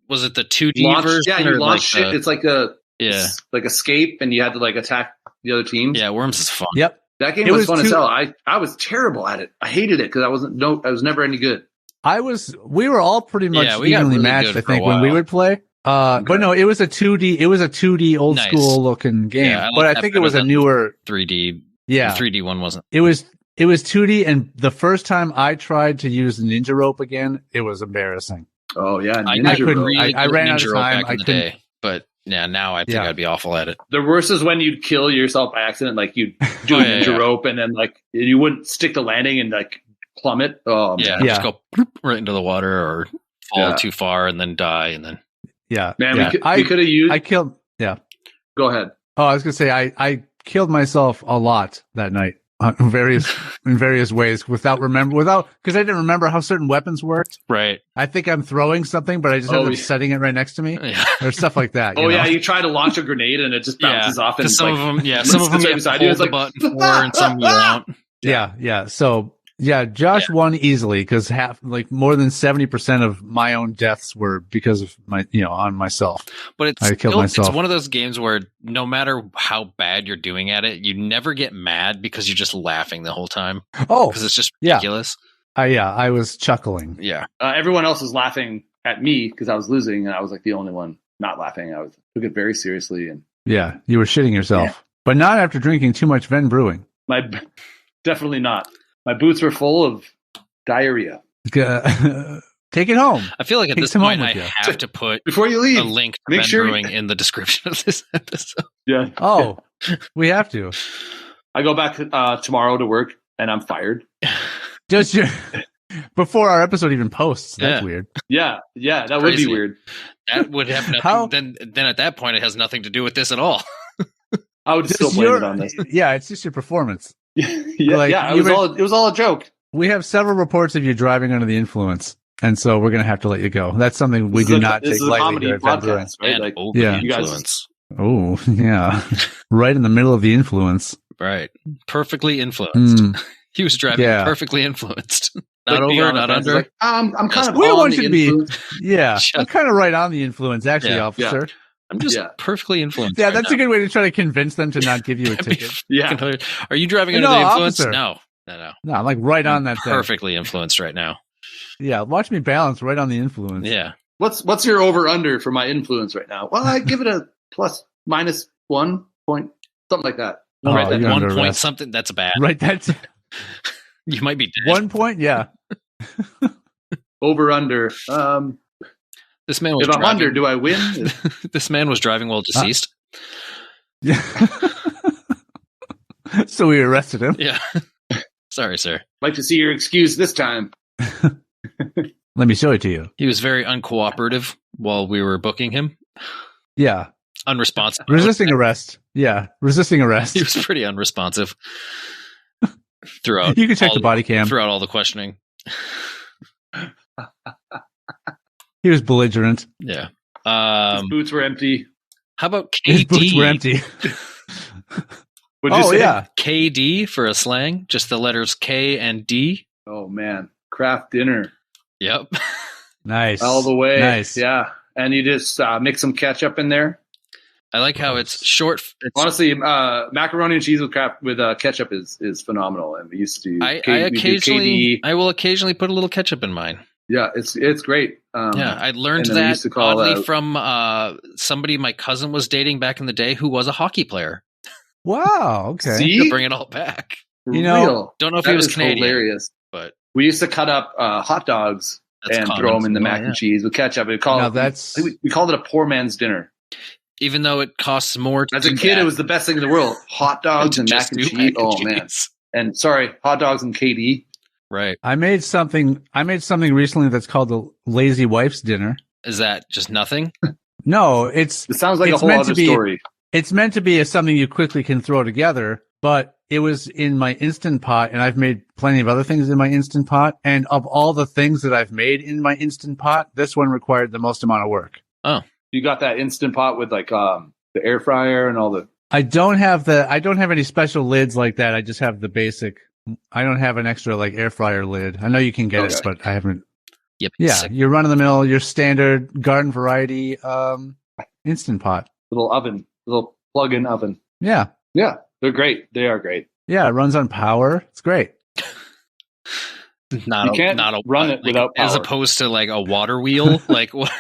C: Was it the 2D version?
E: Yeah, you launch it. It's like
C: like
E: escape, and you had to like attack the other teams.
C: Yeah, Worms is fun.
A: Yep,
E: that game was fun as hell. I was terrible at it. I hated it because I was never any good.
A: We were all pretty much evenly matched. I think when we would play. But no, it was a 2D. It was a 2D old school looking game. Yeah, but I think it was a newer
C: 3D.
A: Yeah,
C: the 3D one wasn't.
A: It was 2D, and the first time I tried to use the ninja rope again, it was embarrassing.
E: Oh yeah,
A: I ran out of time.
C: Back in the day, but Yeah, now I think I'd be awful at it.
E: The worst is when you'd kill yourself by accident, like you'd do a ninja rope, and then like you wouldn't stick the landing and like plummet. Oh man.
C: Just go right into the water or fall too far and then die, and then
E: man, we could have used.
A: I killed. Yeah,
E: go ahead.
A: Oh, I was gonna say I killed myself a lot that night. In various ways because I didn't remember how certain weapons worked.
C: Right.
A: I think I'm throwing something, but I just ended up setting it right next to me or stuff like that.
E: You know? You try to launch a grenade and it just bounces off. And
C: some of them you have to hold the button for, and some you won't.
A: Yeah. So Josh won easily because more than 70% of my own deaths were because of on myself.
C: But
A: I killed myself.
C: It's one of those games where no matter how bad you're doing at it, you never get mad because you're just laughing the whole time. Oh, because it's just ridiculous.
A: I was chuckling.
C: Yeah.
E: Everyone else was laughing at me because I was losing, and I was like the only one not laughing. I took it very seriously, and
A: you were shitting yourself, but not after drinking too much Ven Brewing.
E: Definitely not. My boots were full of diarrhea.
A: Take it home.
C: I feel like at this point I have to put
E: before you leave
C: a link to Ven Brewing in the description of this episode.
E: Yeah.
A: Oh, we have to.
E: I go back tomorrow to work and I'm fired.
A: Before our episode even posts. That's weird.
E: Yeah, that would be weird.
C: That would have nothing. Then at that point it has nothing to do with this at all.
E: I would still blame it on this.
A: Yeah, it's just your performance.
E: It was all a joke.
A: We have several reports of you driving under the influence, and so we're going to have to let you go. That's something we do not take lightly.
E: This is a comedy podcast, right?
C: Like, influence.
A: Oh, yeah. Right in the middle of the influence.
C: Right. Perfectly influenced. He was driving perfectly influenced. Not over, not under.
E: Like, I'm kind of on the influence.
A: I'm kind of right on the influence, actually, officer.
C: Yeah. I'm just perfectly influenced.
A: Yeah, that's a good way to try to convince them to not give you a ticket.
C: Are you driving under the influence?
A: Officer.
C: No,
A: I'm like right on that thing.
C: Perfectly influenced right now.
A: Yeah, watch me balance right on the influence.
C: Yeah.
E: What's your over under for my influence right now? Well, I give it a minus 1 point, something like that.
C: Right, that 1 point something. That's bad.
A: Right, that's
C: you might be dead.
A: 1 point. Yeah.
E: Over under.
C: This man was
E: if I'm under, do I win?
C: This man was driving while deceased.
A: Yeah. So we arrested him.
C: Yeah. Sorry, sir.
E: Like to see your excuse this time.
A: Let me show it to you.
C: He was very uncooperative while we were booking him.
A: Yeah.
C: Unresponsive.
A: Resisting arrest. Yeah. Resisting arrest.
C: He was pretty unresponsive throughout.
A: You can check the body cam.
C: Throughout all the questioning.
A: He was belligerent.
C: Yeah.
E: His boots were empty.
C: How about KD?
A: His boots were empty.
E: What'd you say?
A: Yeah.
C: KD for a slang? Just the letters K and D?
E: Oh, man. Craft dinner.
C: Yep.
A: Nice.
E: All the way.
A: Nice.
E: Yeah. And you just mix some ketchup in there.
C: I like how it's short.
E: Honestly, macaroni and cheese with ketchup is phenomenal. And we used to.
C: I will occasionally put a little ketchup in mine.
E: Yeah, it's great.
C: I learned that oddly from somebody my cousin was dating back in the day who was a hockey player.
A: Wow. Okay.
E: See?
C: To bring it all back.
A: You know,
C: don't know if he was Canadian.
E: Hilarious.
C: But
E: we used to cut up hot dogs and throw them in the mac and cheese with ketchup. We called it a poor man's dinner.
C: Even though it costs more.
E: As a kid, it was the best thing in the world. Hot dogs and mac and cheese. Oh man! And hot dogs and KD.
C: Right.
A: I made something recently that's called the lazy wife's dinner.
C: Is that just nothing?
A: No, it
E: sounds like a whole other story.
A: It's meant to be something you quickly can throw together, but it was in my Instant Pot, and I've made plenty of other things in my Instant Pot. And of all the things that I've made in my Instant Pot, this one required the most amount of work.
C: Oh,
E: you got that Instant Pot with like the air fryer and all the.
A: I don't have any special lids like that. I just have the basic. I don't have an extra like air fryer lid. I know you can get it, but I haven't.
C: Yep.
A: Yeah, your run of the mill, your standard garden variety Instant Pot.
E: Little plug-in oven.
A: Yeah.
E: Yeah, they're great. They are great.
A: Yeah, it runs on power. It's great.
C: Not
E: run it without power.
C: As opposed to like a water wheel. Like what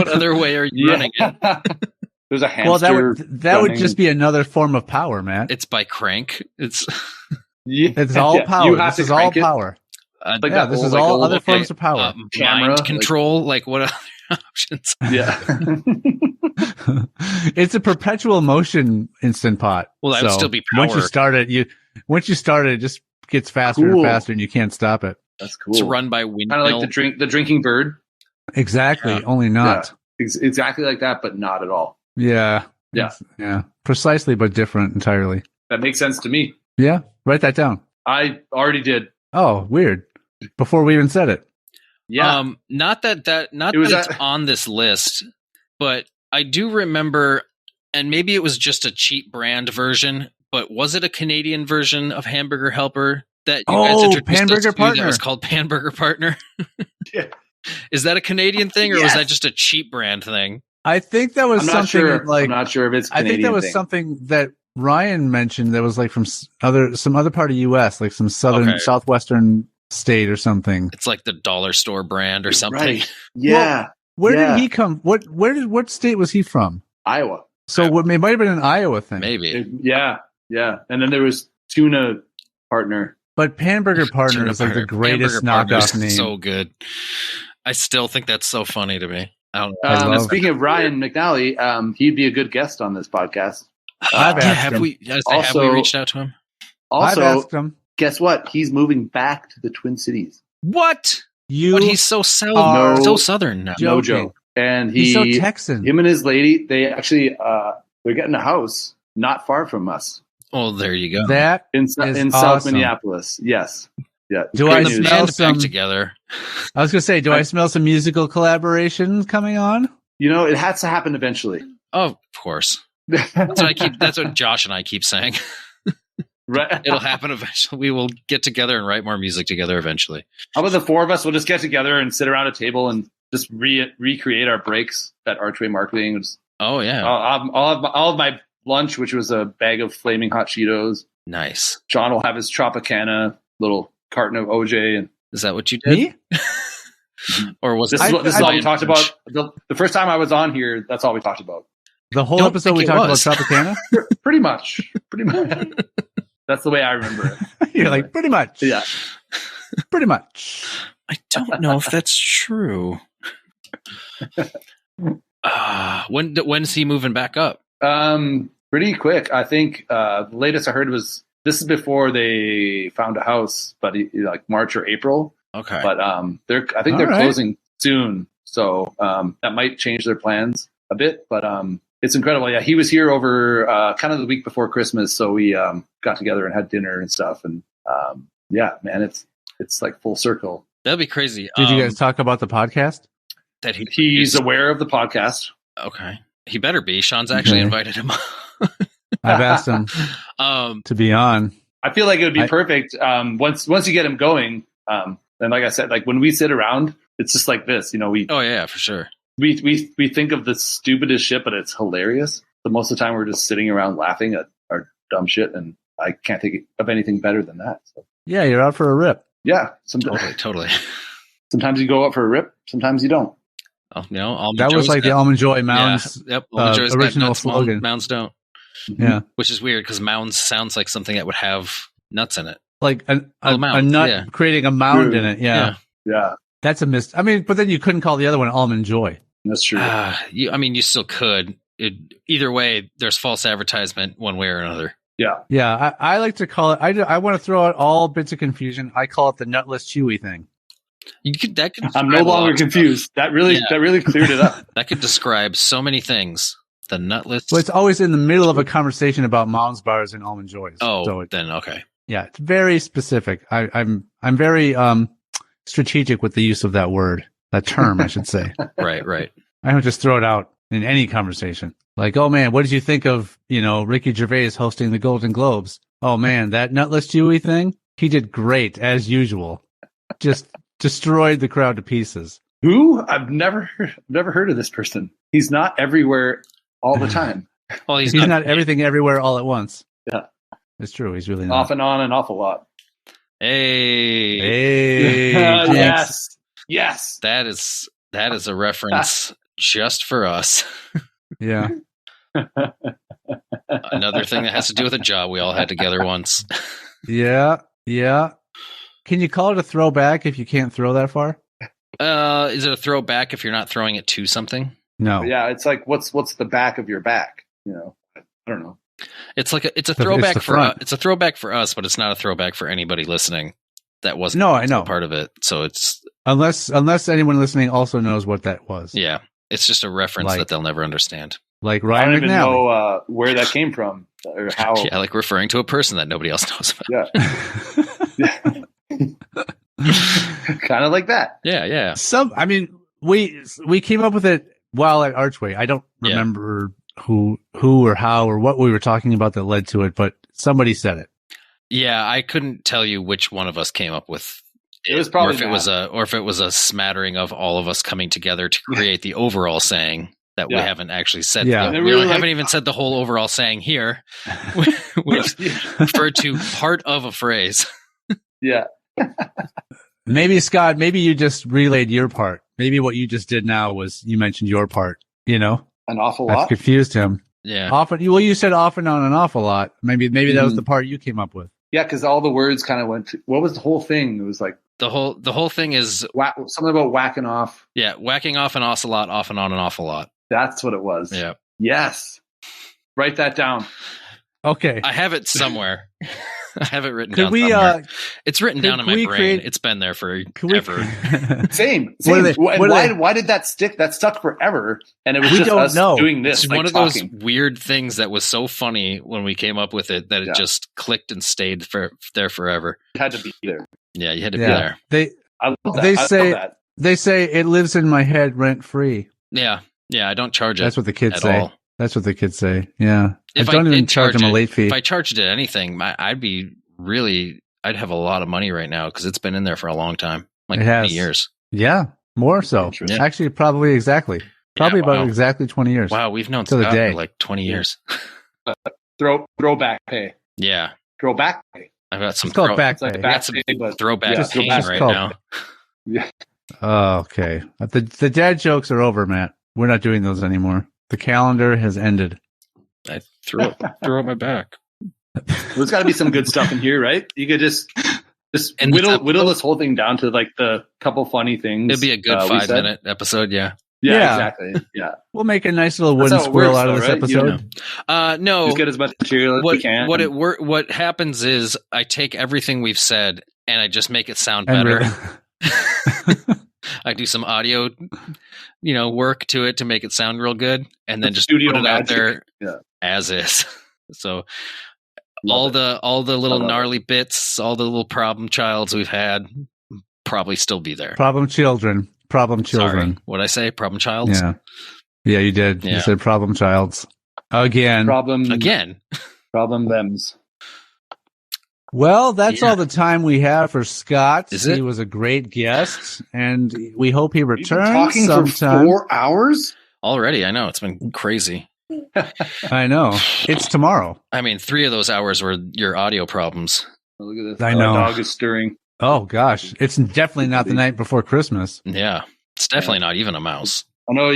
C: other way are you running it?
E: There's a hamster.
A: Well, that would just be another form of power, Matt.
C: It's by crank. It's
A: all power. This is all power. This is all other forms of power.
C: Mind control. Like what other options?
E: Yeah.
A: It's a perpetual motion Instant Pot.
C: Well, that would still be power.
A: Once you start it just gets faster and faster, and you can't stop it.
E: That's cool.
C: It's run by windmill.
E: Kind of like the drinking bird.
A: Exactly, only not.
E: Yeah. Exactly like that, but not at all.
A: Yeah. Yeah. Precisely, but different entirely.
E: That makes sense to me.
A: Yeah. Write that down.
E: I already did.
A: Oh, weird. Before we even said it.
E: Yeah.
C: Not that it's on this list, but I do remember, and maybe it was just a cheap brand version, but was it a Canadian version of Hamburger Helper that you guys introduced
A: Hamburger
C: us to
A: Partner.
C: that was called Hamburger Partner?
E: Yeah.
C: Is that a Canadian thing, or was that just a cheap brand thing?
A: I think that was something like
E: I'm not sure if it's Canadian.
A: I think that was something that Ryan mentioned that was like from some other part of US, like some southwestern state or something.
C: It's like the dollar store brand or something.
E: Right. Yeah.
A: Where did he come? What state was he from?
E: Iowa.
A: So it might have been an Iowa thing.
C: Maybe.
E: Yeah. And then there was Tuna Partner.
A: But Hamburger Partner is like the greatest knockoff name.
C: So good. I still think that's so funny to me. I don't know.
E: Speaking of Ryan McNally, he'd be a good guest on this podcast.
C: Have we reached out to him?
E: Also,
A: I've asked him.
E: Guess what? He's moving back to the Twin Cities.
C: What? But he's so southern now.
E: No joke. And
A: he's so Texan.
E: Him and his lady, they actually they're getting a house not far from us.
C: Oh, there you go.
A: That
E: in
A: is
E: South
A: awesome.
E: Minneapolis. Yes. Yeah.
A: Do I
C: the
A: smell
C: band back together?
A: I was going to say, do I smell some musical collaboration coming on?
E: You know, it has to happen eventually.
C: Oh, of course. That's what Josh and I keep saying.
E: Right.
C: It'll happen eventually. We will get together and write more music together eventually.
E: How about the four of us? We'll just get together and sit around a table and just recreate our breaks at Archway Marketing.
C: Oh yeah.
E: I'll have my lunch, which was a bag of flaming hot Cheetos.
C: Nice.
E: John will have his Tropicana, little carton of OJ. And
C: is that what you did?
A: Me?
C: Or was
E: this is all we talked about? The first time I was on here, that's all we talked about.
A: The whole episode we talked about Tropicana?
E: Pretty much. That's the way I remember it.
A: You're like, pretty much.
E: Yeah.
A: Pretty much.
C: I don't know if that's true. When's he moving back up?
E: Pretty quick. I think the latest I heard was this is before they found a house, but like March or April.
C: Okay.
E: But they're closing soon, so that might change their plans a bit. But it's incredible. Yeah, he was here over kind of the week before Christmas, so we got together and had dinner and stuff. And yeah, man, it's like full circle.
C: That'd be crazy.
A: Did you guys talk about the podcast?
C: That
E: he's aware of the podcast.
C: Okay, he better be. Sean's actually invited him.
A: I've asked him to be on.
E: I feel like it would be perfect once you get him going. And like I said, like when we sit around, it's just like this. You know, we.
C: Oh yeah, for sure.
E: We think of the stupidest shit, but it's hilarious. But most of the time, we're just sitting around laughing at our dumb shit, and I can't think of anything better than that. So.
A: Yeah, you're out for a rip.
E: Yeah,
C: totally.
E: Sometimes you go out for a rip. Sometimes you don't.
C: Oh, you know,
A: that was like the Almond Joy Mounds original slogan.
C: Mounds don't.
A: Yeah,
C: which is weird because Mounds sounds like something that would have nuts in it,
A: like a nut creating a mound in it. Yeah. That's a miss. I mean, but then you couldn't call the other one Almond Joy.
E: That's true.
C: You still could. Either way, there's false advertisement one way or another.
E: Yeah.
A: I like to call it. I want to throw out all bits of confusion. I call it the nutless chewy thing.
E: I'm no longer confused. That really cleared it up.
C: That could describe so many things. The nutless.
A: Well, it's always in the middle of a conversation about Mounds bars and Almond Joys.
C: Oh, so then okay.
A: Yeah, it's very specific. I'm very strategic with the use of that word, that term, I should say.
C: Right.
A: I don't just throw it out in any conversation. Like, oh man, what did you think of, Ricky Gervais hosting the Golden Globes? Oh man, that nutless chewy thing, he did great as usual. Just destroyed the crowd to pieces.
E: Who? I've never heard of this person. He's not everywhere all the time.
C: Well, he's
A: not everything everywhere all at once.
E: Yeah.
A: It's true. He's really not.
E: Off and on an awful lot.
C: Hey.
E: Yes.
C: That is a reference just for us.
A: Yeah.
C: Another thing that has to do with a job we all had together once.
A: Yeah. Can you call it a throwback if you can't throw that far?
C: Is it a throwback if you're not throwing it to something?
A: No.
E: But yeah, it's like what's the back of your back? You know, I don't know.
C: It's like it's a throwback
A: the
C: for it's a throwback for us, but it's not a throwback for anybody listening that wasn't
A: No, I know.
C: part of it. So it's
A: unless anyone listening also knows what that was.
C: yeah, it's just a reference that they'll never understand.
A: Like
E: I
A: Ryan
E: don't even
A: McNally.
E: know where that came from or how.
C: Yeah, like referring to a person that nobody else knows about.
E: Yeah. Kind of like that.
C: Yeah.
A: I mean, we came up with it while at Archway. I don't remember who or how or what we were talking about that led to it, but somebody said it.
C: Yeah, I couldn't tell you which one of us came up with
E: it was probably
C: or if it was a smattering of all of us coming together to create the overall saying that we haven't actually said.
A: Yeah.
C: We haven't even said the whole overall saying here. We've referred to part of a phrase.
E: Yeah.
A: Maybe Scott, maybe you just relayed your part. Maybe what you just did now was you mentioned your part, you know?
E: An awful
A: That's
E: lot.
A: confused him.
C: Yeah.
A: Often, well, you said often on an awful lot. Maybe that was the part you came up with.
E: Yeah, because all the words kind of went to, what was the whole thing? It was like
C: the whole thing is
E: something about whacking off.
C: Yeah, whacking off an ocelot, off and on an awful lot.
E: That's what it was.
C: Yeah.
E: Yes. Write that down.
A: Okay.
C: I have it somewhere. I have it written
A: Could
C: down
A: we,
C: somewhere. It's written down in my brain.
A: Create,
C: it's been there for ever.
E: Same. Why did that stick? That stuck forever. And it was just us doing this.
C: It's
E: like
C: one of
E: talking.
C: those weird things that was so funny when we came up with it that it just clicked and stayed there forever.
E: It had to be there.
C: Yeah, you had to be there.
E: I love that.
A: They say it lives in my head rent free.
C: Yeah. Yeah, I don't charge it.
A: That's what the kids
C: at
A: say.
C: all.
A: That's what the kids say. Yeah.
C: If
A: I don't even charge them a late fee.
C: If I charged it anything, I'd have a lot of money right now because it's been in there for a long time, like 20 years.
A: Yeah, more so.
C: Yeah.
A: Actually, probably exactly. About exactly 20 years.
C: Wow, we've known Scott for like 20 years.
E: Throwback pay.
C: Yeah.
E: Throwback pay.
C: I've got some
A: throwback
C: pay.
E: Like
C: got some throwback pain right now.
E: Yeah.
A: Oh, okay. The dad jokes are over, Matt. We're not doing those anymore. The calendar has ended.
C: I threw up my back.
E: There's got to be some good stuff in here, right? You could just whittle this whole thing down to like the couple funny things.
C: It'd be a good 5-minute episode, yeah.
E: Yeah, exactly. Yeah,
A: we'll make a nice little wooden squirrel out of this episode.
C: No,
E: just get as much material as we can.
C: What happens is I take everything we've said and I just make it sound better. I do some audio, work to it to make it sound real good, and then just put it out there as is. So all the little gnarly bits, all the little problem childs we've had, probably still be there.
A: Problem children.
C: Sorry. What'd I say? Problem childs?
A: Yeah, you did. Yeah. You said problem childs. Again.
E: Problem thems.
A: Well, that's all the time we have for Scott. He was a great guest, and we hope he returns
E: talking
A: sometime.
E: For 4 hours?
C: Already, I know. It's been crazy.
A: I know. It's tomorrow.
C: I mean, 3 of those hours were your audio problems.
E: Oh, look at this.
A: I know.
E: The dog is stirring.
A: Oh, gosh. It's definitely not the night before Christmas.
C: Yeah. It's definitely not even a mouse.
E: I know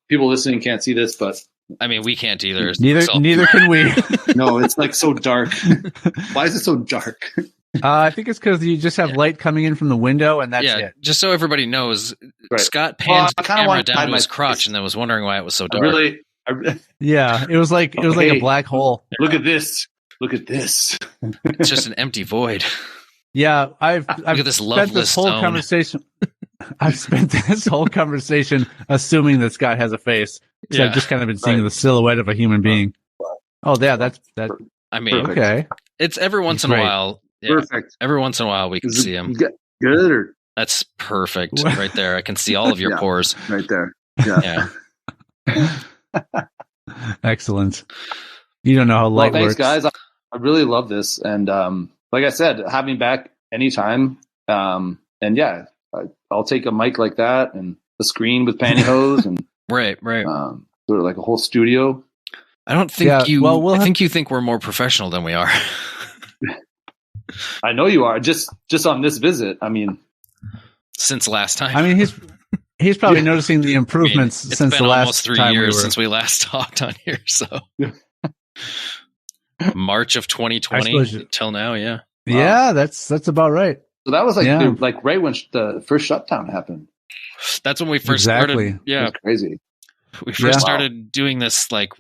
E: people listening can't see this, but
C: I mean, we can't either.
A: Neither can we.
E: No, it's like so dark. Why is it so dark?
A: I think it's because you just have light coming in from the window, and that's it.
C: Just so everybody knows, Scott pans the camera down to his crotch, and then was wondering why it was so dark.
A: Yeah, it was like a black hole.
E: Look at this. Look at this.
C: It's just an empty void.
A: Yeah, I've
C: look at this loveless
A: conversation. I've spent this whole conversation assuming that Scott has a face. So I've just kind of been seeing the silhouette of a human being. Oh, yeah, that's that.
C: I mean,
A: okay.
C: It's every once in a while. Yeah,
E: perfect.
C: Every once in a while we can see him.
E: Good or
C: that's perfect right there. I can see all of your pores
E: right there.
C: Yeah.
A: Excellent. You don't know how light works.
E: Thanks, guys. I really love this, and like I said, having back anytime. And I'll take a mic like that and a screen with pantyhose and
C: right.
E: Sort of like a whole studio.
C: I don't think you. Well, I think you think we're more professional than we are.
E: I know you are. Just on this visit. I mean,
C: since last time.
A: I mean, he's probably noticing the improvements since the last
C: almost 3 years since we last talked on here. So March of 2020 till now, yeah.
A: Wow. Yeah, that's about right.
E: So that was right when the first shutdown happened.
C: That's when we first started.
A: Yeah,
E: that's crazy.
C: We first started doing this like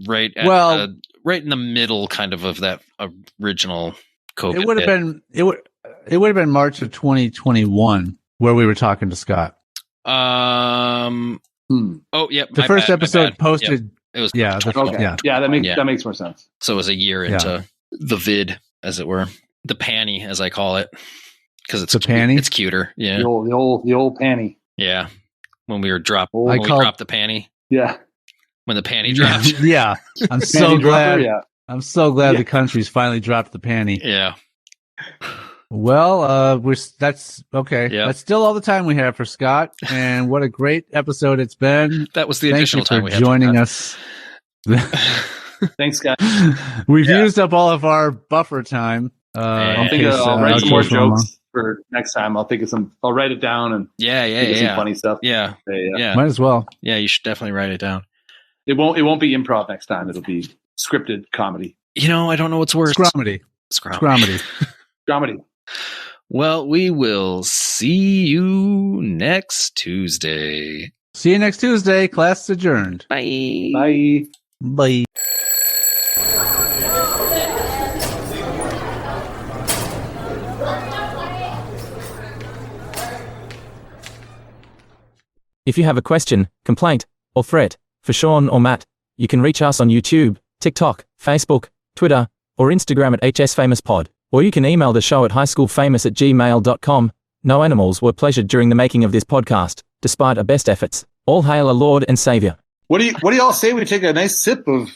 C: right in the middle kind of that original COVID.
A: It would have been March of 2021 where we were talking to Scott.
C: Oh yeah.
A: The first episode posted.
C: Yep. It was
E: that makes more sense.
C: So it was a year into the vid, as it were, the panty, as I call it, because it's the panty. It's cuter. Yeah,
E: the old panty.
C: Yeah, when we dropped the panty.
E: Yeah,
C: when the panty dropped.
A: Yeah, I'm so glad. I'm so glad the country's finally dropped the panty.
C: Yeah.
A: Well, that's okay. Yep. That's still all the time we have for Scott, and what a great episode it's been.
C: That was the additional time we had.
A: Joining us.
E: Thanks, Scott.
A: We've used up all of our buffer time.
E: I'll write some more jokes for next time. I'll write it down and some funny stuff.
C: Yeah.
A: Might as well.
C: Yeah, you should definitely write it down.
E: It won't be improv next time. It'll be scripted comedy.
C: I don't know what's worse.
A: Scromedy.
C: Well, we will see you next Tuesday.
A: See you next Tuesday. Class adjourned.
C: Bye.
E: Bye.
A: Bye.
F: If you have a question, complaint, or threat for Sean or Matt, you can reach us on YouTube, TikTok, Facebook, Twitter, or Instagram at hsfamouspod. Or you can email the show at highschoolfamous@gmail.com. No animals were pleasured during the making of this podcast, despite our best efforts. All hail our Lord and Savior.
E: What do y'all say we take a nice sip of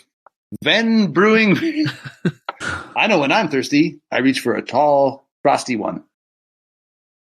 E: Ven Brewing? I know when I'm thirsty, I reach for a tall, frosty one.